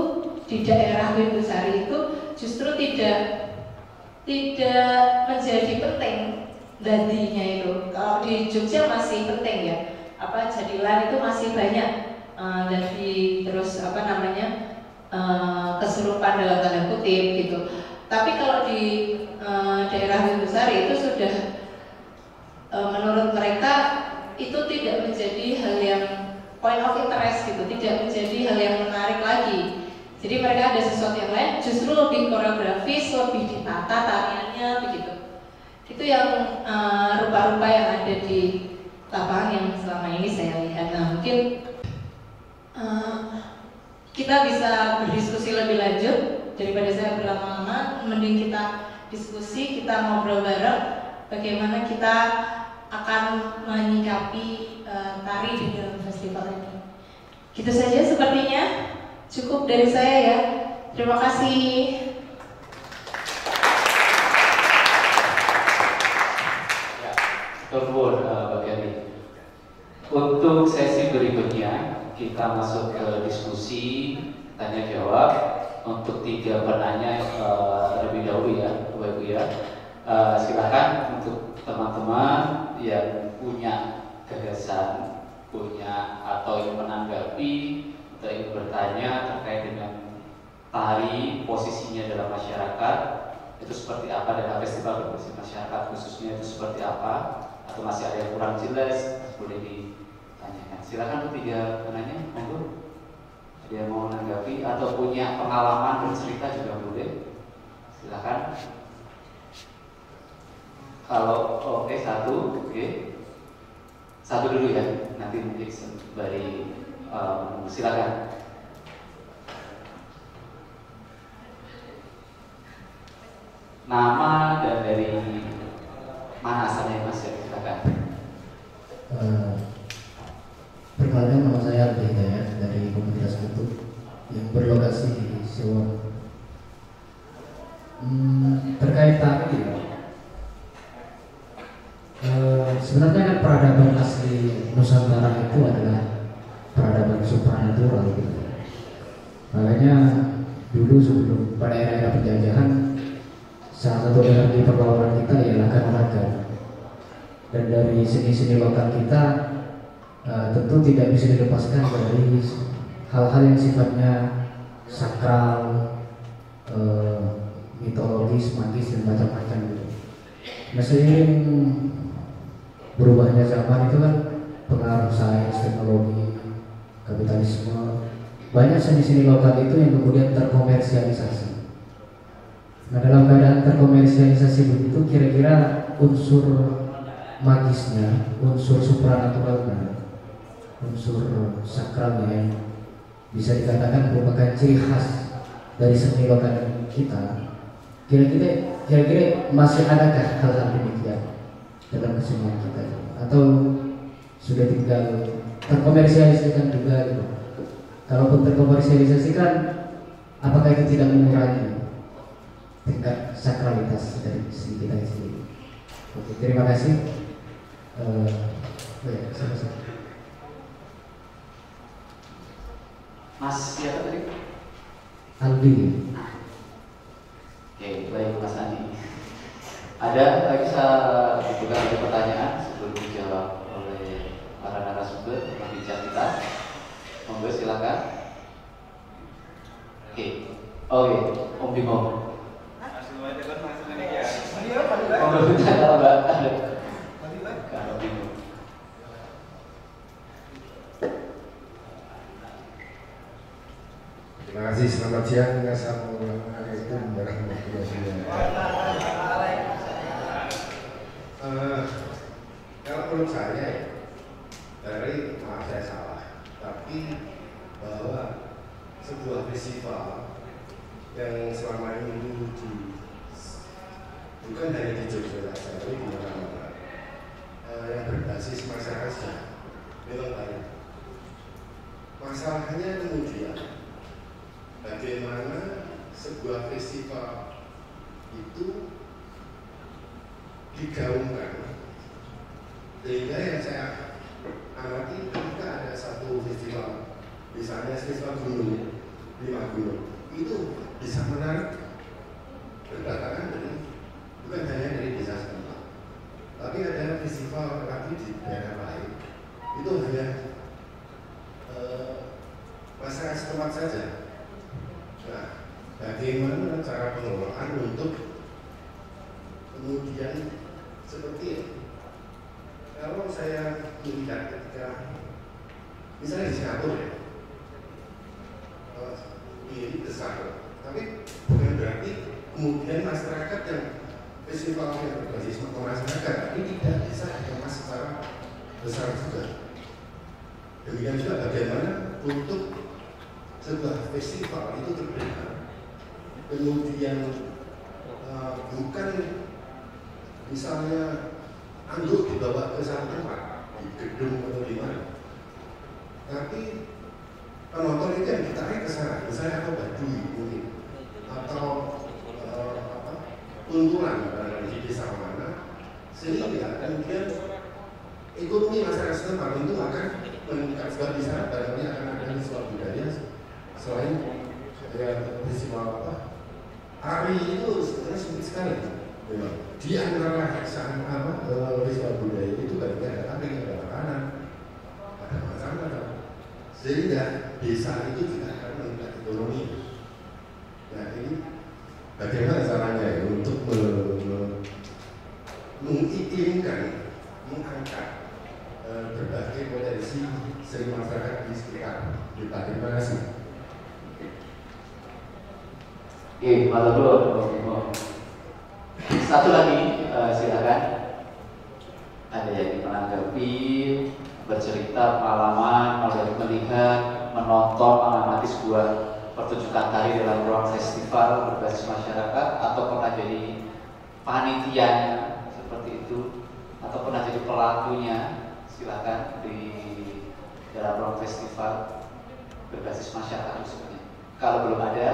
di daerah Windusari itu justru tidak tidak menjadi penting dadinya itu. Kalau di Jogja masih penting ya, jadilan itu masih banyak dadi terus kesurupan dalam tanda kutip gitu. Tapi kalau di daerah Wilusari itu sudah menurut mereka itu tidak menjadi hal yang point of interest gitu, tidak menjadi hal yang menarik lagi. Jadi mereka ada sesuatu yang lain, justru lebih koreografis, lebih ditata tariannya begitu. Itu yang rupa-rupa yang ada di lapangan yang selama ini saya lihat. Nah mungkin kita bisa berdiskusi lebih lanjut daripada saya berlama-lama. Mending kita diskusi, kita ngobrol bareng bagaimana kita akan menyikapi tari di dalam festival ini. Gitu saja sepertinya, cukup dari saya ya. Terima kasih. Ya, turun bagian ini. Untuk sesi berikutnya kita masuk ke diskusi tanya jawab. Untuk 3 penanya terlebih dahulu ya, Bapak Ibu ya. Silakan untuk teman-teman yang punya gagasan, punya atau ingin menanggapi atau ingin bertanya terkait dengan tari, posisinya dalam masyarakat itu seperti apa, dalam festival berbasis masyarakat khususnya itu seperti apa, atau masih ada yang kurang jelas, boleh ditanyakan. Silakan untuk 3 penanya, monggo. Ada yang mau menanggapi atau punya pengalaman bercerita juga boleh. Silakan. Kalau oke, 1, oke. 1 dulu ya, nanti mungkin sembari silakan. Nama dan dari mana asalnya Mas ya, silakan. Perkenalkan, nama saya Aldi Hidayat dari Komunitas Kutub yang berlokasi di Sewon. Terkait tari, sebenarnya kan peradaban asli Nusantara itu adalah peradaban supranatural gitu. Makanya dulu sebelum pada era penjajahan, salah satu energi perlawanan kita ialah kanuragan. Dan dari seni-seni lokal kita tentu tidak bisa dilepaskan dari hal-hal yang sifatnya sakral, mitologis, magis dan macam-macam gitu. Nah, seiring berubahnya zaman itu kan pengaruh sains, teknologi, kapitalisme, banyak seni-seni lokal itu yang kemudian terkomersialisasi. Nah, dalam keadaan terkomersialisasi begitu, kira-kira unsur magisnya, unsur supranaturalnya, unsur sakralnya yang bisa dikatakan merupakan ciri khas dari seni lokal kita, kira-kira masih adakah hal-hal demikian dalam kesenian kita, atau sudah tinggal terkomersialisasikan juga gitu? Kalaupun terkomersialisasikan, apakah itu tidak mengurangi tingkat sakralitas dari seni kita sendiri? Oke, terima kasih. Sama-sama. Mas siapa tadi? Aldi. Oke, baik Mas Andi. Ada lagi juga ada pertanyaan sebelum dijawab oleh para narasumber pembicara kita. Monggo silakan. Oke, Om Bimo. Monggo bicara Mbak. Kalau Bimo. Terima kasih, selamat siang. Assalamualaikum warahmatullahi wabarakatuh. Kalau menurut saya, dari maaf saya salah, tapi bahwa sebuah festival yang selama ini bukan hanya di Jogja saja, tapi di mana-mana yang berbasis masyarakat saja memang banyak. Masalahnya kemudian bagaimana sebuah festival itu digaungkan, sehingga yang saya amati ketika ada satu festival, misalnya festival gunung, 5 gunung, itu bisa menarik berdatangan dari cara pengelolaan untuk kemudian seperti ini. Kalau saya melihat ketika misalnya di Singapura ya, ini besar, tapi bukan berarti kemudian masyarakat yang festival yang berbasis masyarakat ini tidak bisa dikemas secara besar juga. Demikian juga bagaimana untuk sebuah festival itu terbesar, kemudian bukan misalnya anduk dibawa ke satu tempat di gedung atau di mana, tapi penonton itu yang ditarik ke sana, misalnya atau Baduy mungkin, atau Kuntulan di desa mana, sehingga kemudian ekonomi masyarakat setempat itu akan meningkat. Sebab di sana barangkali akan ada visual budaya selain festival Ari itu sebenarnya sempit sekali. Memang di antara visual budaya itu barangkali ada tari, ada makanan, ada macam-macam. Sehingga desa itu juga akan meningkat ekonomi. Nah ini bagaimana caranya ya untuk mengirimkan, mengangkat berbagai potensi seni masyarakat di sekitar kita. Terima kasih. Oke, Mas Bro. Satu lagi, silakan. Ada yang menanggapi, bercerita pengalaman, melihat, menonton, mengamati sebuah pertunjukan tari dalam ruang festival berbasis masyarakat, atau pernah jadi panitia seperti itu, atau pernah jadi pelakunya, silakan di dalam ruang festival berbasis masyarakat sebenarnya. Kalau belum ada,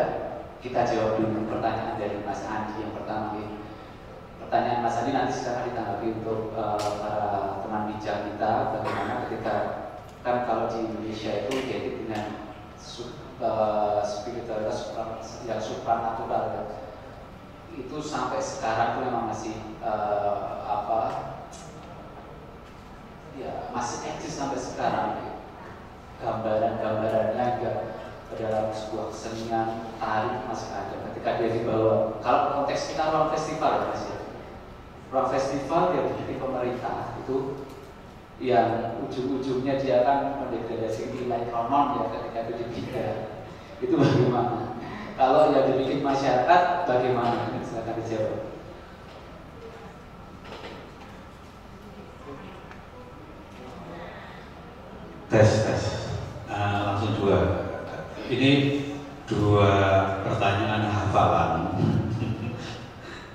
kita jawab dulu pertanyaan dari Mas Andi yang pertama ini. Pertanyaan Mas Andi nanti silakan ditanggapi untuk para teman bijak kita, bagaimana ketika kan kalau di Indonesia itu identik dengan spiritualitas yang supranatural ya. Itu sampai sekarang itu memang masih masih eksis sampai sekarang. Gambarannya juga dalam sebuah kesenian tari masih ada. Ketika dia dibawa, kalau konteks kita ruang festival ya Mas ya, ruang festival yang dimiliki pemerintah itu yang ujung-ujungnya dia akan mendegradasi nilai konon ya ketika itu dipindah. Itu bagaimana? Kalau yang dibikin masyarakat bagaimana? Silakan dijawab. Tes. Langsung dua. Ini dua pertanyaan hafalan.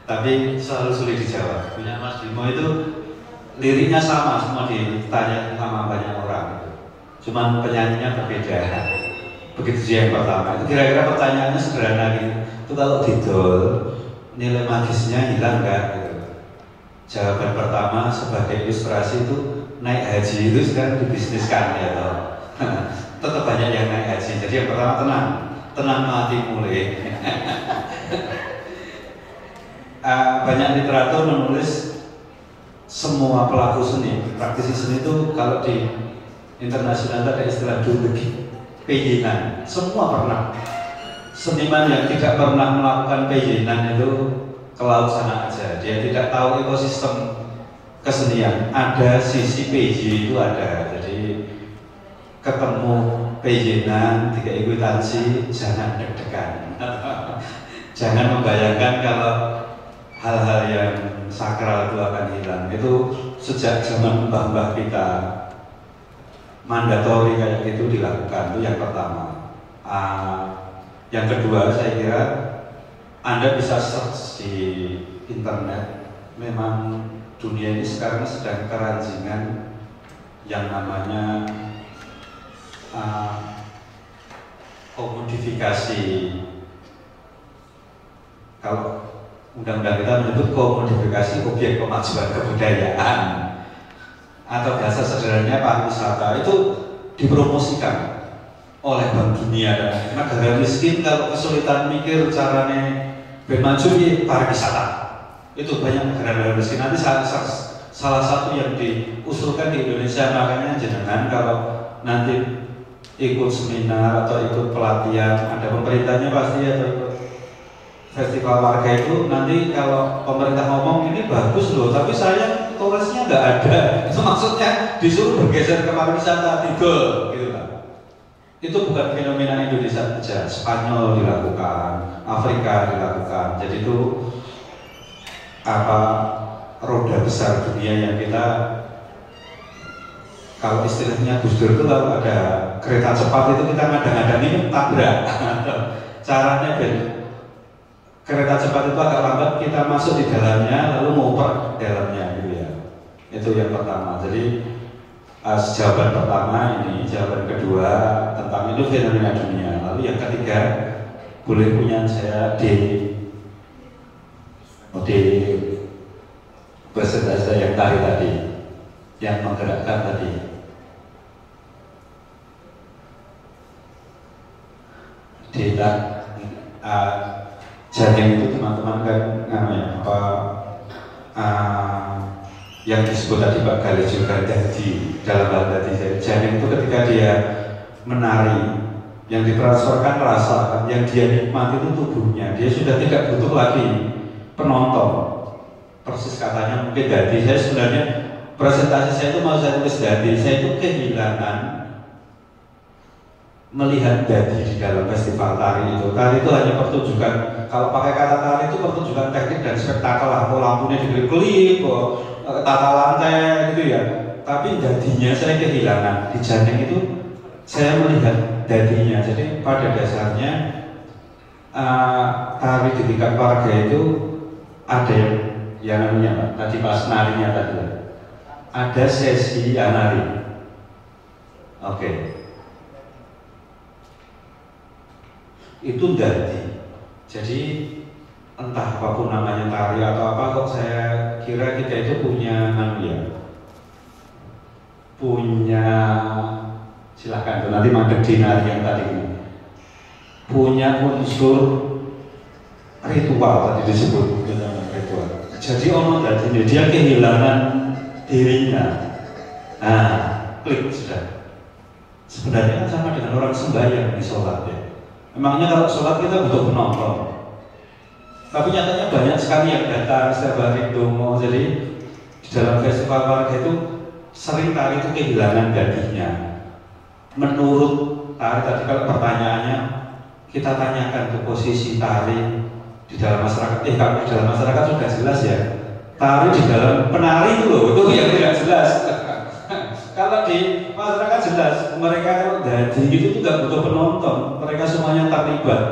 Tapi selalu sulit dijawab. Punya Mas Bimo itu liriknya sama, semua ditanya sama banyak orang. Cuman penyanyinya berbeda. Begitu dia yang pertama. Itu kira-kira pertanyaannya sederhana gitu. Itu kalau didol, nilai magisnya hilang nggak? Gitu. Jawaban pertama sebagai ilustrasi itu naik haji itu sekarang dibisniskan ya toh. Tetap banyak yang naik haji. Jadi yang pertama tenang mati mulai. Banyak literatur menulis semua pelaku seni, praktisi seni itu kalau di internasional ada istilah dulugi, peyinan. Semua pernah. Seniman yang tidak pernah melakukan peyinan itu ke laut sana aja. Dia tidak tahu ekosistem kesenian. Ada sisi peyi itu ada. Jadi ketemu peyinan, tiga ikutansi, jangan deg-degan. Jangan membayangkan kalau hal-hal yang sakral itu akan hilang. Itu sejak zaman mbah-mbah kita mandatori kayak gitu dilakukan. Itu yang pertama. Yang kedua saya kira Anda bisa search di internet. Memang dunia ini sekarang sedang keranjingan yang namanya komodifikasi. Kalau undang-undang kita menyebut komodifikasi objek pemajuan kebudayaan, atau bahasa sederhananya pariwisata, itu dipromosikan oleh Bank Dunia dan negara miskin kalau kesulitan mikir caranya bermaju di pariwisata. Itu banyak negara-negara miskin. Nanti salah satu yang diusulkan di Indonesia, makanya jenengan kalau nanti ikut seminar atau ikut pelatihan, ada pemerintahnya pasti atau ikut festival warga itu nanti kalau pemerintah ngomong ini bagus loh, tapi saya turisnya nggak ada. Itu maksudnya disuruh bergeser ke pariwisata, tidur gitu lah. Itu bukan fenomena Indonesia saja, Spanyol dilakukan, Afrika dilakukan. Jadi itu roda besar dunia yang kita, kalau istilahnya Gus Dur itu kalau ada kereta cepat itu kita ngadang-ngadang ini tabrak. Caranya kereta cepat itu agak lambat, kita masuk di dalamnya lalu ngoper dalamnya gitu ya. Itu yang pertama. Jadi jawaban pertama ini, jawaban kedua tentang itu fenomena dunia. Lalu yang ketiga, boleh punya saya di presentasi yang tadi yang menggerakkan tadi. Di Jatim itu teman-teman kan yang disebut tadi Pak Gali juga tadi dalam hal tadi Jatim itu ketika dia menari, yang ditransferkan rasa, yang dia nikmati itu tubuhnya, dia sudah tidak butuh lagi penonton. Persis katanya mungkin Dadi, saya sebenarnya presentasi saya itu mau saya tulis Dadi, saya itu kehilangan melihat Dadi di dalam festival tari itu. Tari itu hanya pertunjukan, kalau pakai kata tari itu pertunjukan teknik dan spektakel lah, lampunya dikelip-kelip, tata lantai gitu ya. Tapi Dadinya saya kehilangan. Di Jatim itu saya melihat Dadinya. Jadi pada dasarnya tari di tingkat warga itu ada yang namanya tadi pas narinya tadi ada sesi nari. Oke. Itu Dadi. Jadi entah apapun namanya tari atau apa, kok saya kira kita itu punya punya silakan tuh nanti mandek di nari yang tadi ini, punya unsur ritual tadi disebut ritual. Jadi ono Dadi dia kehilangan dirinya. Nah, klik sudah. Sebenarnya sama dengan orang sembahyang di sholat ya. Emangnya kalau sholat kita butuh penonton, tapi nyatanya banyak sekali yang datang setiap hari dongo. Jadi di dalam festival warga itu sering tari itu kehilangan Dadinya. Menurut tari tadi, kalau pertanyaannya kita tanyakan ke posisi tari di dalam masyarakat. Kalau di dalam masyarakat sudah jelas ya, tari di dalam penari itu loh, itu yang tidak jelas. Kalau di masyarakat jelas, mereka kalau Dadi itu juga butuh penonton, mereka semuanya terlibat.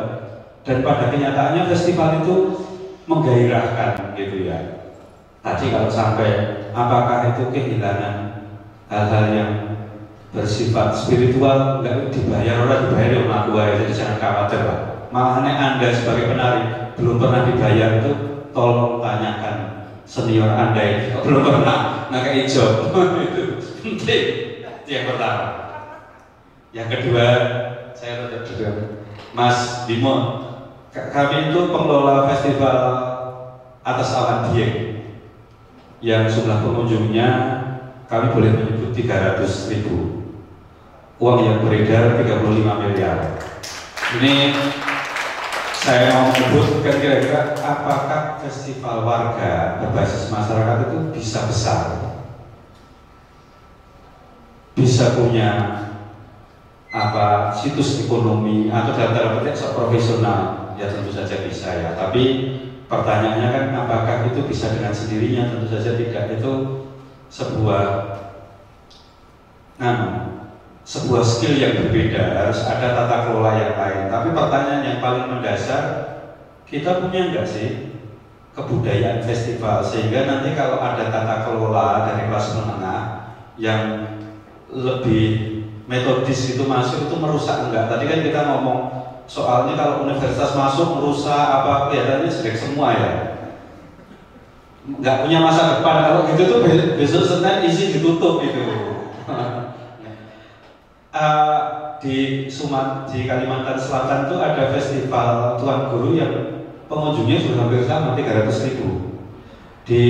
Dan pada kenyataannya festival itu menggairahkan gitu ya. Tadi kalau sampai apakah itu kehilangan hal-hal yang bersifat spiritual, nggak dibayar, orang dibayar ya ngaku aja, jadi jangan khawatir lah. Makanya Anda sebagai penari belum pernah dibayar itu, tolong tanyakan senior Anda ini, belum pernah nggak job. Penting. Itu yang pertama. Yang kedua, saya tetap juga Mas Bimo, kami itu pengelola festival Atas Awan Dieng yang jumlah pengunjungnya kami boleh menyebut 300.000. Uang yang beredar 35 miliar. Ini saya mau menyebut kira-kira apakah festival warga berbasis masyarakat itu bisa besar, bisa punya situs ekonomi atau dalam petik profesional, ya tentu saja bisa ya. Tapi pertanyaannya kan apakah itu bisa dengan sendirinya? Tentu saja tidak. Itu sebuah skill yang berbeda, harus ada tata kelola yang lain. Tapi pertanyaan yang paling mendasar, kita punya nggak sih kebudayaan festival sehingga nanti kalau ada tata kelola dari kelas menengah yang lebih metodis itu masuk, itu merusak enggak? Tadi kan kita ngomong soalnya kalau universitas masuk merusak kelihatannya jelek semua ya, nggak punya masa depan. Kalau gitu tuh besok Senin isi ditutup itu. Di Kalimantan Selatan tuh ada festival Tuan Guru yang pengunjungnya sudah hampir sama 300.000. Di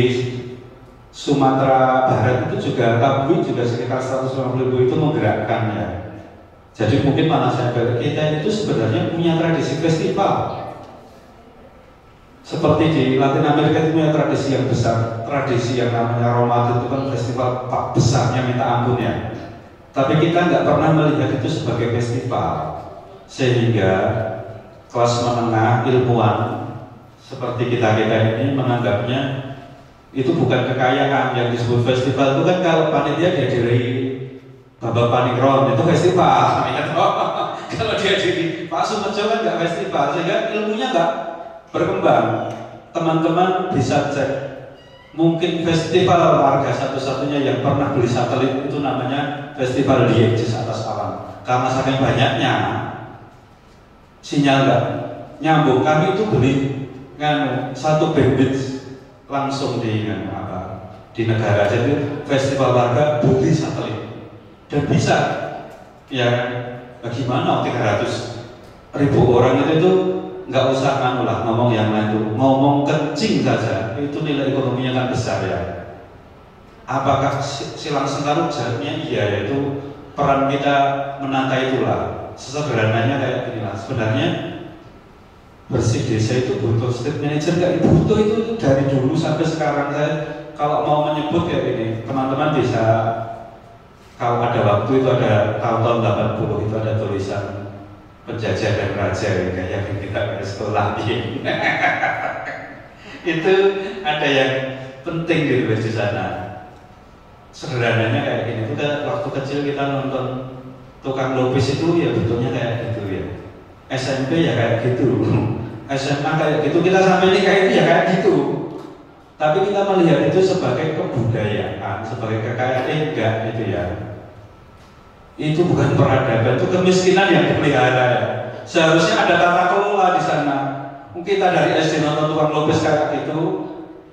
Sumatera Barat itu juga Tabui juga sekitar 150.000 itu menggerakkan ya. Jadi mungkin mana saya balik, kita itu sebenarnya punya tradisi festival. Seperti di Latin Amerika itu punya tradisi yang besar, tradisi yang namanya Ramadan itu kan festival besarnya minta ampun ya. Tapi kita nggak pernah melihat itu sebagai festival, sehingga kelas menengah ilmuwan seperti kita ini menganggapnya itu bukan kekayaan. Yang disebut festival itu kan kalau panitia dihadiri Bapak Panikron itu festival. Kalau dihadiri Pak Sumejo kan nggak festival, sehingga ilmunya nggak berkembang. Teman-teman bisa cek, mungkin festival warga satu-satunya yang pernah beli satelit itu namanya Festival Liegis atas awan. Karena saking banyaknya sinyal nggak nyambung, kami itu beli satu bandwidth langsung di negara. Jadi festival warga beli satelit dan bisa ya bagaimana 300.000 orang itu nggak usah ngomong yang lain tuh, ngomong kencing saja itu nilai ekonominya kan besar ya. Apakah silang sengkarut? Jawabnya iya, yaitu peran kita menata itulah. Sesederhananya kayak gini lah. Sebenarnya bersih desa itu butuh state manager, nggak butuh itu dari dulu sampai sekarang. Saya kalau mau menyebut kayak gini, teman-teman bisa kalau ada waktu itu ada tahun 80 itu ada tulisan penjajah dan raja kayak kita ke sekolah itu ada yang penting di sana. Sederhananya kayak gini, kita waktu kecil kita nonton tukang lupis itu ya bentuknya kayak gitu ya. SMP ya kayak gitu, SMA kayak gitu, kita sampai nikah itu ya kayak gitu. Tapi kita melihat itu sebagai kebudayaan, sebagai kekayaan enggak gitu ya. Itu bukan peradaban, itu kemiskinan yang dipelihara ya. Seharusnya ada tata kelola di sana. Mungkin kita dari SD nonton tukang lupis kayak gitu.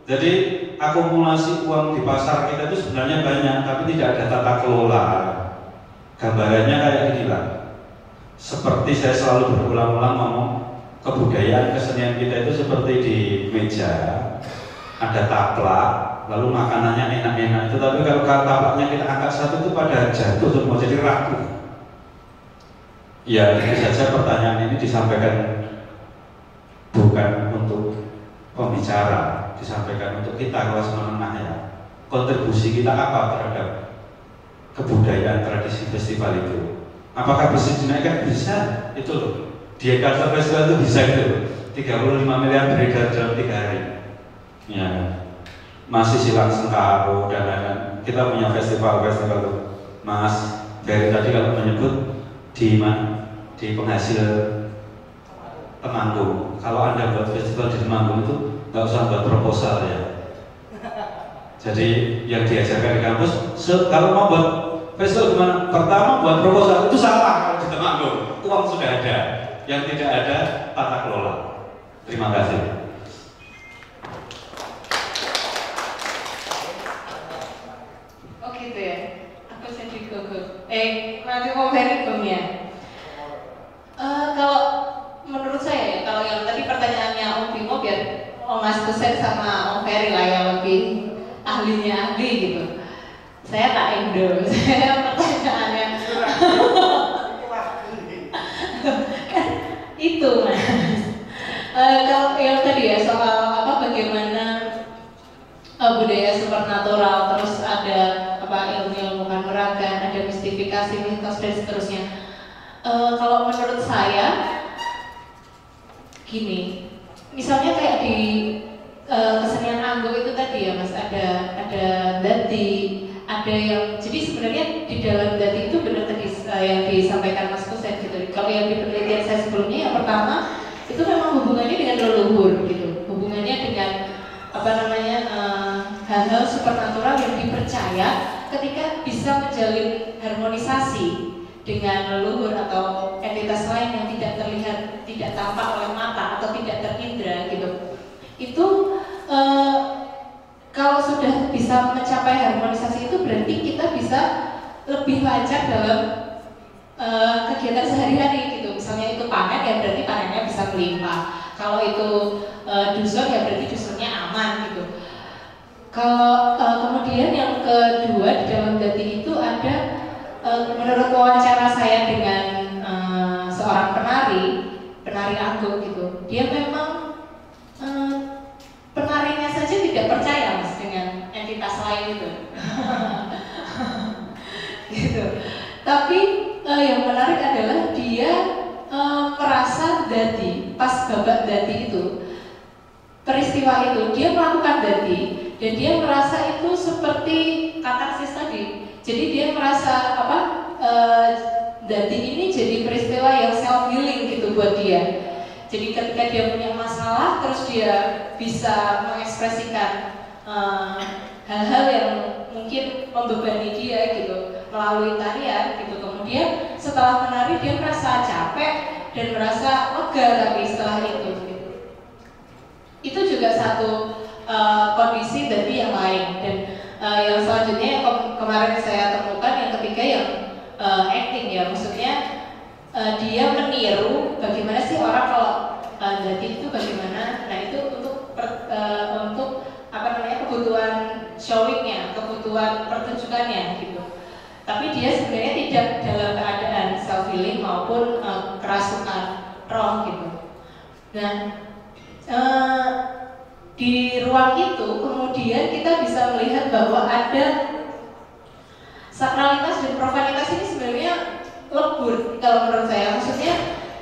Jadi akumulasi uang di pasar kita itu sebenarnya banyak, tapi tidak ada tata kelola. Gambarannya kayak inilah. Seperti saya selalu berulang-ulang ngomong, kebudayaan kesenian kita itu seperti di meja ada taplak, lalu makanannya enak-enak itu, tapi kalau taplaknya kita angkat satu itu pada jatuh semua jadi rapuh. Ya itu saja pertanyaan ini disampaikan bukan untuk pembicara, disampaikan untuk kita kelas menengah ya. Kontribusi kita apa terhadap kebudayaan tradisi festival itu? Apakah bisa dinaikkan? Bisa, itu loh. Di Jakarta Festival itu bisa itu 35 miliar beredar dalam 3 hari. Ya, masih silang sengkaro dan lain-lain. Kita punya festival-festival tuh. Mas dari tadi kalau menyebut di penghasil Temanggung. Kalau Anda buat festival di Temanggung itu nggak usah buat proposal ya. Jadi yang diajarkan di kampus, kalau mau buat festival gimana? Pertama buat proposal itu salah kalau di Temanggung. Uang sudah ada, yang tidak ada tata kelola. Terima kasih. Nanti mau verify ya. Kalau menurut saya ya, kalau yang tadi pertanyaannya Om Bimo biar Om Mas Kusen sama Om Ferry lah yang lebih ahlinya ahli gitu. Saya tak endo, saya pertanyaannya kan itu Mas. Kalau yang tadi ya soal bagaimana budaya supernatural, terus ada ilmu-ilmu kanuragan, ada mistifikasi, mitos dan seterusnya. Kalau menurut saya gini, misalnya kayak di kesenian Anggo itu tadi ya Mas, ada dati, ada yang jadi sebenarnya di dalam dati itu benar tadi yang disampaikan Mas Kusen gitu. Kalau yang di penelitian saya sebelumnya yang pertama itu memang hubungannya dengan leluhur gitu, hubungannya dengan hal-hal supernatural yang dipercaya ketika bisa menjalin harmonisasi dengan leluhur atau entitas lain yang tidak terlihat, tidak tampak oleh mata atau tidak terindra gitu. Itu kalau sudah bisa mencapai harmonisasi itu berarti kita bisa lebih lancar dalam kegiatan sehari-hari gitu. Misalnya itu panen ya berarti panennya bisa melimpah. Kalau itu dusun ya berarti dusunnya aman gitu. Kalau kemudian yang kedua di dalam dati itu ada menurut wawancara saya dengan seorang penari Anggo gitu, dia memang pas babak dadi itu, peristiwa itu dia melakukan dadi dan dia merasa itu seperti katarsis tadi. Jadi dia merasa apa? Dadi ini jadi peristiwa yang self healing gitu buat dia. Jadi ketika dia punya masalah, terus dia bisa mengekspresikan hal-hal yang mungkin membebani dia gitu melalui tarian gitu. Kemudian setelah menari dia merasa capek dan merasa lega tapi setelah itu gitu. Itu juga satu kondisi dari yang lain. Dan yang selanjutnya yang kemarin saya temukan yang ketiga yang acting ya, maksudnya dia meniru bagaimana sih orang kalau jadi itu bagaimana. Nah itu untuk apa namanya kebutuhan showingnya, kebutuhan pertunjukannya gitu. Tapi dia sebenarnya tidak dalam keadaan self healing maupun kerasukan roh gitu. Nah di ruang itu kemudian kita bisa melihat bahwa ada sakralitas dan profanitas ini sebenarnya lebur kalau menurut saya. Maksudnya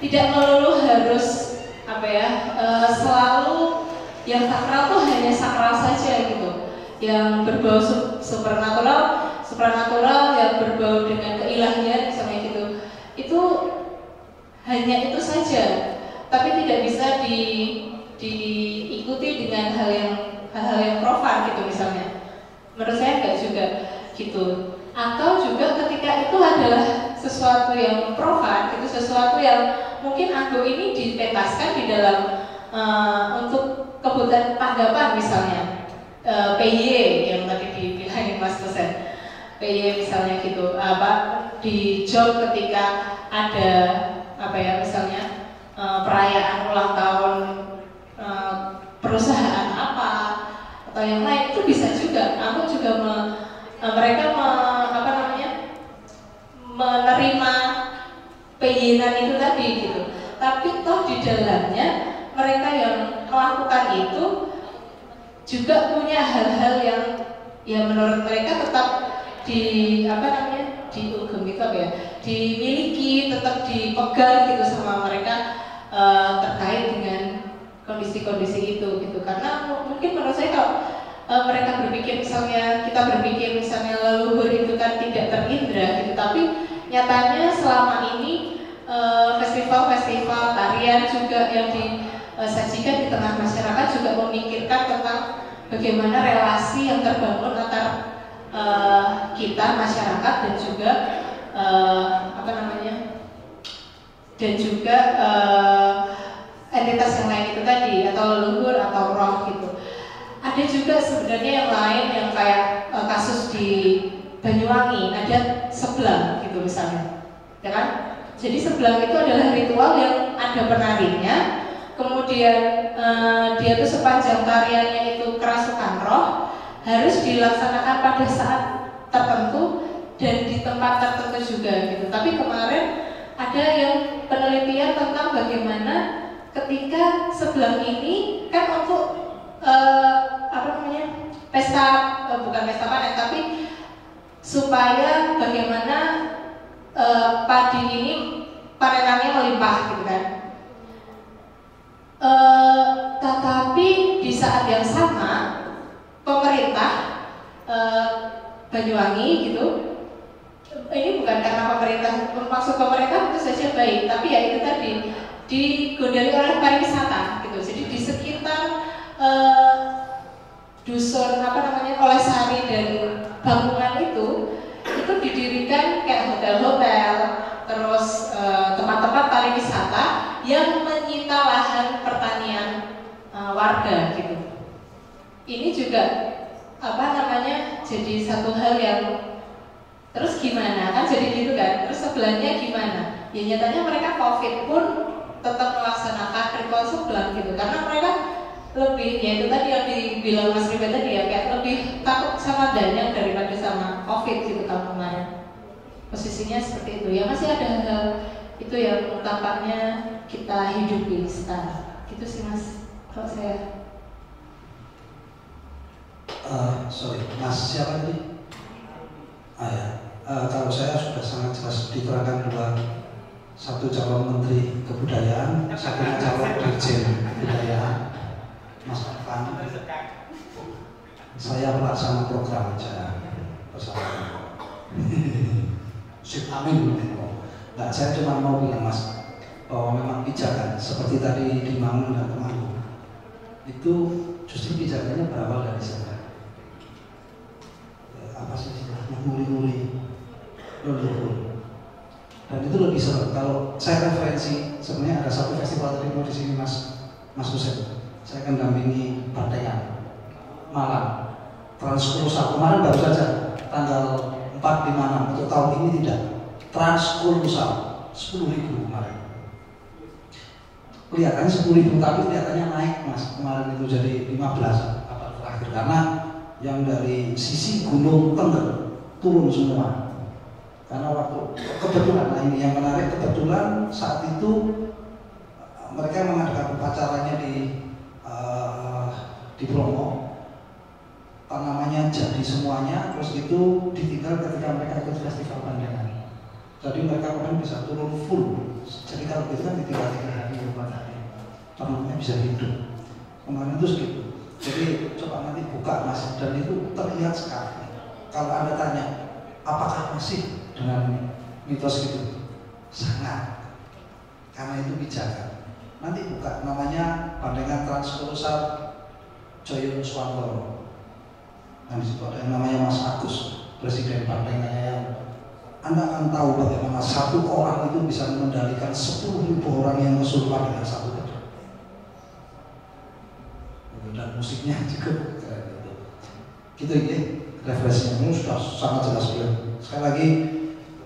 tidak melulu harus apa ya selalu yang sakral tuh hanya sakral saja gitu, yang berbau supranatural yang berbau dengan keilahian misalnya gitu, itu hanya itu saja, tapi tidak bisa diikuti dengan hal yang profan gitu misalnya. Menurut saya enggak juga gitu. Atau juga ketika itu adalah sesuatu yang profan, itu sesuatu yang mungkin anggo ini dipentaskan di dalam untuk kebutuhan tanggapan misalnya, PY yang tadi dibilangin Mas Dosen, PY misalnya gitu, apa di job ketika ada apa ya misalnya perayaan ulang tahun perusahaan apa atau yang lain, itu bisa juga. Aku juga mereka menerima PY-an itu tadi gitu. Tapi toh di dalamnya mereka yang melakukan itu juga punya hal-hal yang menurut mereka tetap diugem itu apa ya, dimiliki, tetap dipegang gitu sama mereka terkait dengan kondisi-kondisi itu gitu. Karena mungkin menurut saya kalau mereka berpikir misalnya, kita berpikir misalnya leluhur itu kan tidak terindra gitu, tapi nyatanya selama ini festival-festival tarian juga yang disajikan di tengah masyarakat juga memikirkan tentang bagaimana relasi yang terbangun antara kita masyarakat dan juga dan juga entitas yang lain itu tadi, atau leluhur atau roh gitu. Ada juga sebenarnya yang lain yang kayak kasus di Banyuwangi, ada sebelang gitu misalnya, ya kan? Jadi sebelang itu adalah ritual yang ada penarinya, kemudian dia tuh sepanjang tariannya itu kerasukan roh, harus dilaksanakan pada saat tertentu dan di tempat tertentu juga gitu. Tapi kemarin ada yang penelitian tentang bagaimana ketika sebelang ini kan untuk pesta, bukan pesta panen, tapi supaya bagaimana padi ini panenannya melimpah gitu kan. Tetapi di saat yang sama pemerintah Banyuwangi gitu, ini bukan karena pemerintah, maksud pemerintah itu saja baik, tapi ya itu tadi digondali oleh pariwisata gitu. Jadi di sekitar dusun Olesari dan Bangungan itu didirikan kayak hotel-hotel, terus tempat-tempat pariwisata yang menyita lahan pertanian warga gitu. Ini juga jadi satu hal yang terus gimana kan, jadi gitu kan, terus sebelahnya gimana? Ya nyatanya mereka COVID pun tetap melaksanakan ritual sebelah gitu, karena mereka lebih, ya itu tadi yang dibilang Mas Ribet tadi ya, kayak lebih takut sama danyang daripada sama COVID gitu tahun kemarin. Posisinya seperti itu ya, masih ada hal itu yang tampaknya kita hidupi sekarang. Gitu sih Mas, kalau saya. Mas siapa tadi? Kalau saya sudah sangat jelas diterangkan dua satu calon menteri kebudayaan, satunya calon dirjen kebudayaan, Mas Afan. Saya pelaksana program aja bersama. Sip, amin. Nah, saya cuma mau bilang Mas, bahwa memang pijakan seperti tadi di Mangun dan Temanggung itu justru pijakannya berawal dari sana. Apa sih istilahnya, nguri-nguri leluhur. Dan itu lebih seru. Kalau saya referensi, sebenarnya ada satu festival trio di sini Mas Hussein. Saya akan dampingi Bantengan, Malang, Transkursal. Kemarin baru saja tanggal 4, 5, 6 untuk tahun ini tidak. Transkursal 10.000 kemarin. Kelihatannya 10.000 tapi kelihatannya naik Mas. Kemarin itu jadi 15 abad terakhir karena yang dari sisi Gunung Tengger turun semua. Karena waktu kebetulan, nah ini yang menarik, kebetulan saat itu mereka mengadakan upacaranya di Bromo, apa namanya, jadi semuanya, terus itu ditinggal ketika mereka ikut festival Bandengan. Jadi mereka kemudian bisa turun full. Jadi kalau gitu kan ditinggal 3 hari, 4 hari, tanahnya bisa hidup. Kemarin itu segitu. Jadi coba nanti buka Mas, dan itu terlihat sekali. Kalau Anda tanya, apakah masih dengan mitos itu? Sangat, karena itu pijakan. Nanti buka, namanya Bandengan Transkursal Joyo Swantoro. Nah, di situ ada yang namanya Mas Agus, Presiden Bandengannya, yang Anda akan tahu bagaimana satu orang itu bisa mengendalikan 10.000 orang yang kesurupan dengan satu pedang. Dan musiknya juga keren gitu. Gitu ya, referensinya sudah sangat jelas beliau. Sekali lagi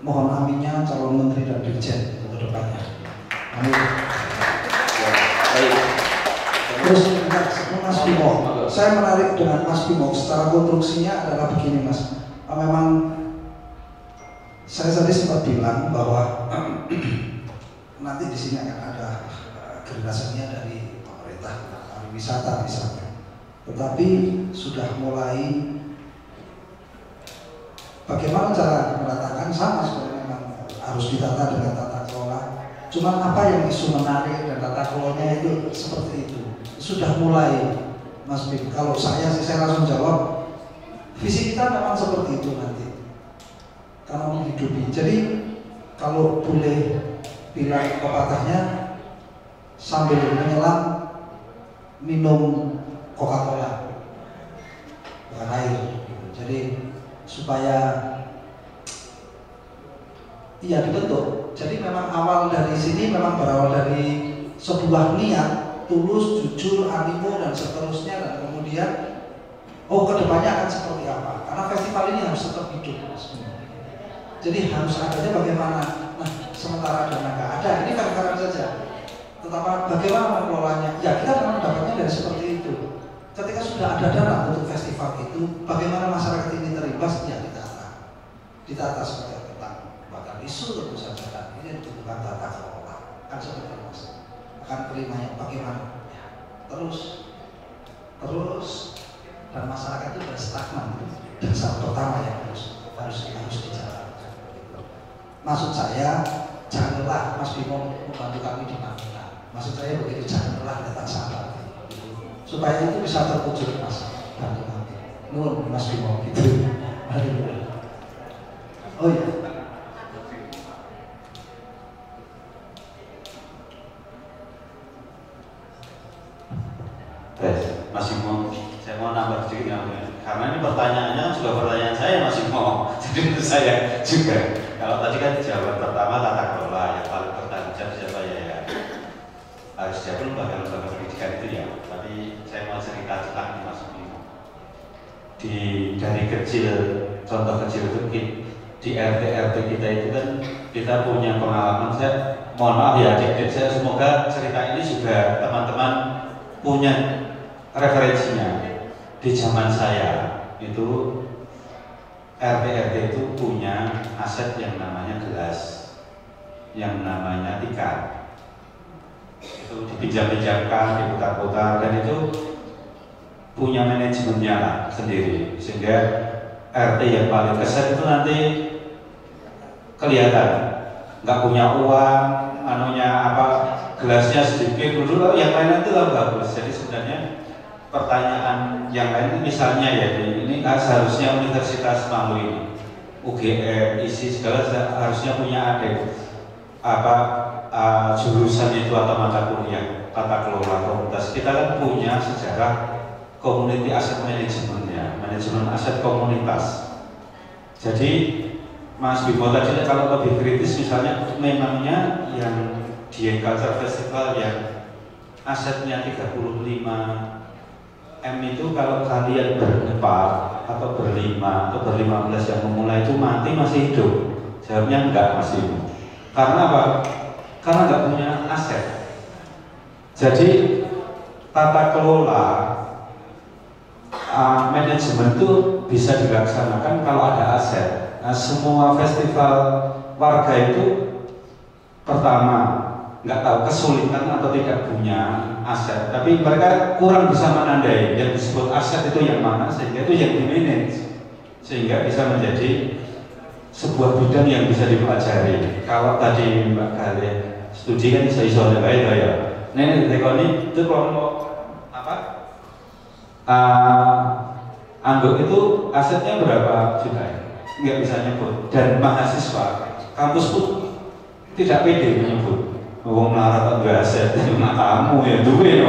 mohon aminnya calon menteri dan dirjen untuk kedepannya. Amin. Terus Mas Bimo, saya menarik dengan Mas Bimo secara konstruksinya adalah begini Mas. Memang saya tadi sempat bilang bahwa nanti di sini akan ada gerakannya dari pemerintah pariwisata misalnya. Tetapi sudah mulai bagaimana cara mendatangkan, sama sebenarnya memang harus ditata dengan tata kelola. Cuman apa yang isu menarik dan tata kelolanya itu seperti itu. Sudah mulai Mas Bim. Kalau saya langsung jawab, visi kita memang seperti itu nanti. Karena menghidupi. Jadi kalau boleh bilang pepatahnya, sambil menyelam minum Coca-Cola, bukan air. Jadi supaya iya dibentuk. Jadi memang awal dari sini memang berawal dari sebuah niat tulus, jujur, animo dan seterusnya, dan kemudian kedepannya akan seperti apa? Karena festival ini harus tetap hidup. Jadi harus adanya bagaimana. Nah, sementara dana nggak ada, ini kadang-kadang saja. Tetapi bagaimana mengelolanya? Ya kita memang dapatnya dari seperti itu. Ketika sudah ada dana untuk festival itu, bagaimana masyarakat ini terimbas? Ya ditata seperti tentang bahkan isu tentu saja kan ini dibutuhkan tata kelola kan seperti itu. Akan terimanya bagaimana? Ya, terus dan masyarakat itu berstagnan. Dan saat pertama yang harus dijalankan. Maksud saya jangan lelah Mas Bimo membantu kami di Manila. Maksud saya begitu, jangan lelah, tetap sabar. Supaya itu bisa terwujud Mas, bantu kami. Nuhun Mas Bimo gitu. Oh iya. Mas Bimo, saya mau nambah sedikit karena ini pertanyaannya juga pertanyaan saya Mas Bimo. Jadi menurut saya juga. Kalau tadi kan jawaban pertama tata kelola, yang paling bertanggung jawab siapa ya? Harus siapa lembaga pendidikan itu ya. Tapi saya mau cerita tentang Mas Bimo. Dari kecil, contoh kecil itu di RT kita itu kan kita punya pengalaman. Saya mohon maaf ya adik-adik, saya semoga cerita ini juga teman-teman punya referensinya. Di zaman saya itu RT itu punya aset yang namanya gelas, yang namanya tikar. Itu dipinjam-pinjamkan, diputar-putar, dan itu punya manajemennya lah sendiri. Sehingga RT yang paling keset itu nanti kelihatan nggak punya uang, gelasnya sedikit dulu, yang lain itu lah bagus. Jadi sebenarnya pertanyaan yang lain misalnya ya, ini seharusnya Universitas Malu ini, UGM, ISI segala harusnya punya jurusan itu atau mata kuliah tata kelola komunitas. Kita kan punya sejarah community asset management ya, manajemen aset komunitas. Jadi Mas Bimo tadi kalau lebih kritis misalnya memangnya yang Dieng Culture Festival yang asetnya 35 M itu kalau kalian berempat atau berlima atau ber15 yang memulai itu mati masih hidup? Jawabnya enggak, Mas Bimo. Karena apa? Karena enggak punya aset. Jadi tata kelola manajemen itu bisa dilaksanakan kalau ada aset. Nah, semua festival warga itu pertama nggak tahu kesulitan atau tidak punya aset, tapi mereka kurang bisa menandai yang disebut aset itu yang mana sehingga itu yang di-manage, sehingga bisa menjadi sebuah bidang yang bisa dipelajari. Kalau tadi Mbak Gale studi kan iso baik ya. Nenek tekoni itu kelompok apa? Angguk itu asetnya berapa juta ya? Nggak bisa nyebut. Dan mahasiswa kampus pun tidak pede menyebut. Wong melarat enggak aset, matamu ya duwe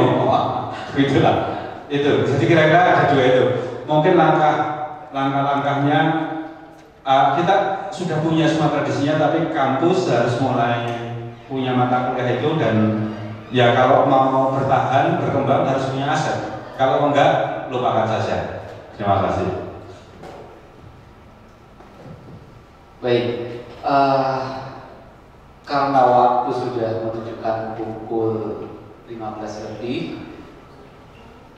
gitulah. Itu. Jadi kira-kira ada dua itu. Mungkin langkah-langkahnya kita sudah punya semua tradisinya, tapi kampus harus mulai punya mata kuliah itu, dan ya kalau mau bertahan, berkembang harus punya aset. Kalau enggak, lupakan saja. Terima kasih. Baik, karena waktu sudah menunjukkan pukul 15 lebih,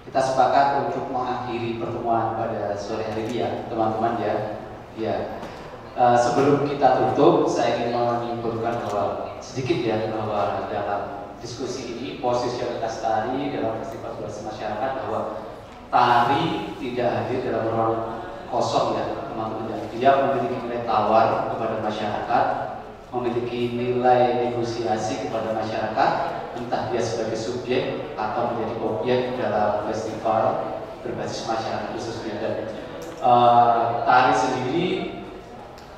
kita sepakat untuk mengakhiri pertemuan pada sore hari ini ya, teman-teman ya. Ya, sebelum kita tutup, saya ingin menyimpulkan bahwa sedikit ya bahwa dalam diskusi ini posisialitas tari dalam festival durasi masyarakat, bahwa tari tidak hadir dalam ruang kosong ya teman-teman. Dia memiliki nilai tawar kepada masyarakat, memiliki nilai negosiasi kepada masyarakat, entah dia sebagai subjek atau menjadi objek dalam festival berbasis masyarakat khususnya. Dan tari sendiri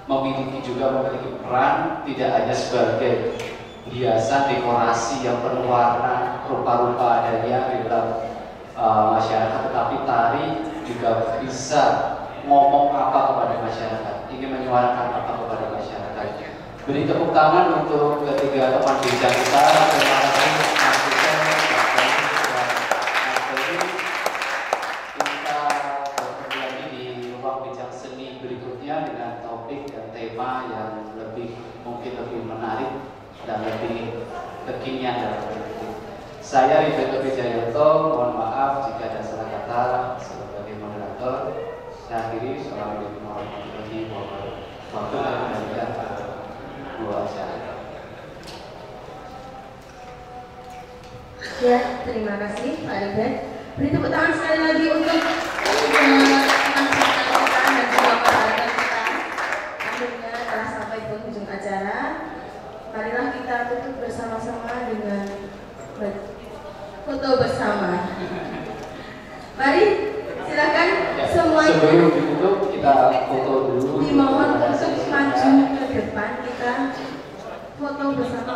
memiliki peran tidak hanya sebagai hiasan dekorasi yang penuh warna rupa-rupa adanya di dalam masyarakat, tetapi tari juga bisa ngomong apa kepada masyarakat, ingin menyuarakan apa kepada masyarakat. Beri tepuk tangan untuk ketiga teman bincang kita. Terima kasih Mas Hussein, Mas Ferry. Kita bertemu lagi di ruang bincang seni berikutnya dengan topik dan tema yang mungkin lebih menarik dan lebih kekinian dalam politik. Saya Rifento Wijayanto, mohon maaf jika ada salah kata sebagai moderator. Saya akhiri. Assalamualaikum warahmatullahi wabarakatuh. Ya, terima kasih Pak Ruben. Beri tepuk tangan sekali lagi untuk teman-teman kita dan juga peralatan kita. Akhirnya telah sampai penghujung acara. Marilah kita tutup bersama-sama dengan foto bersama. Mari, silakan semuanya. Sebelum ditutup kita foto dulu. Dimohon untuk maju ke depan, kita foto bersama.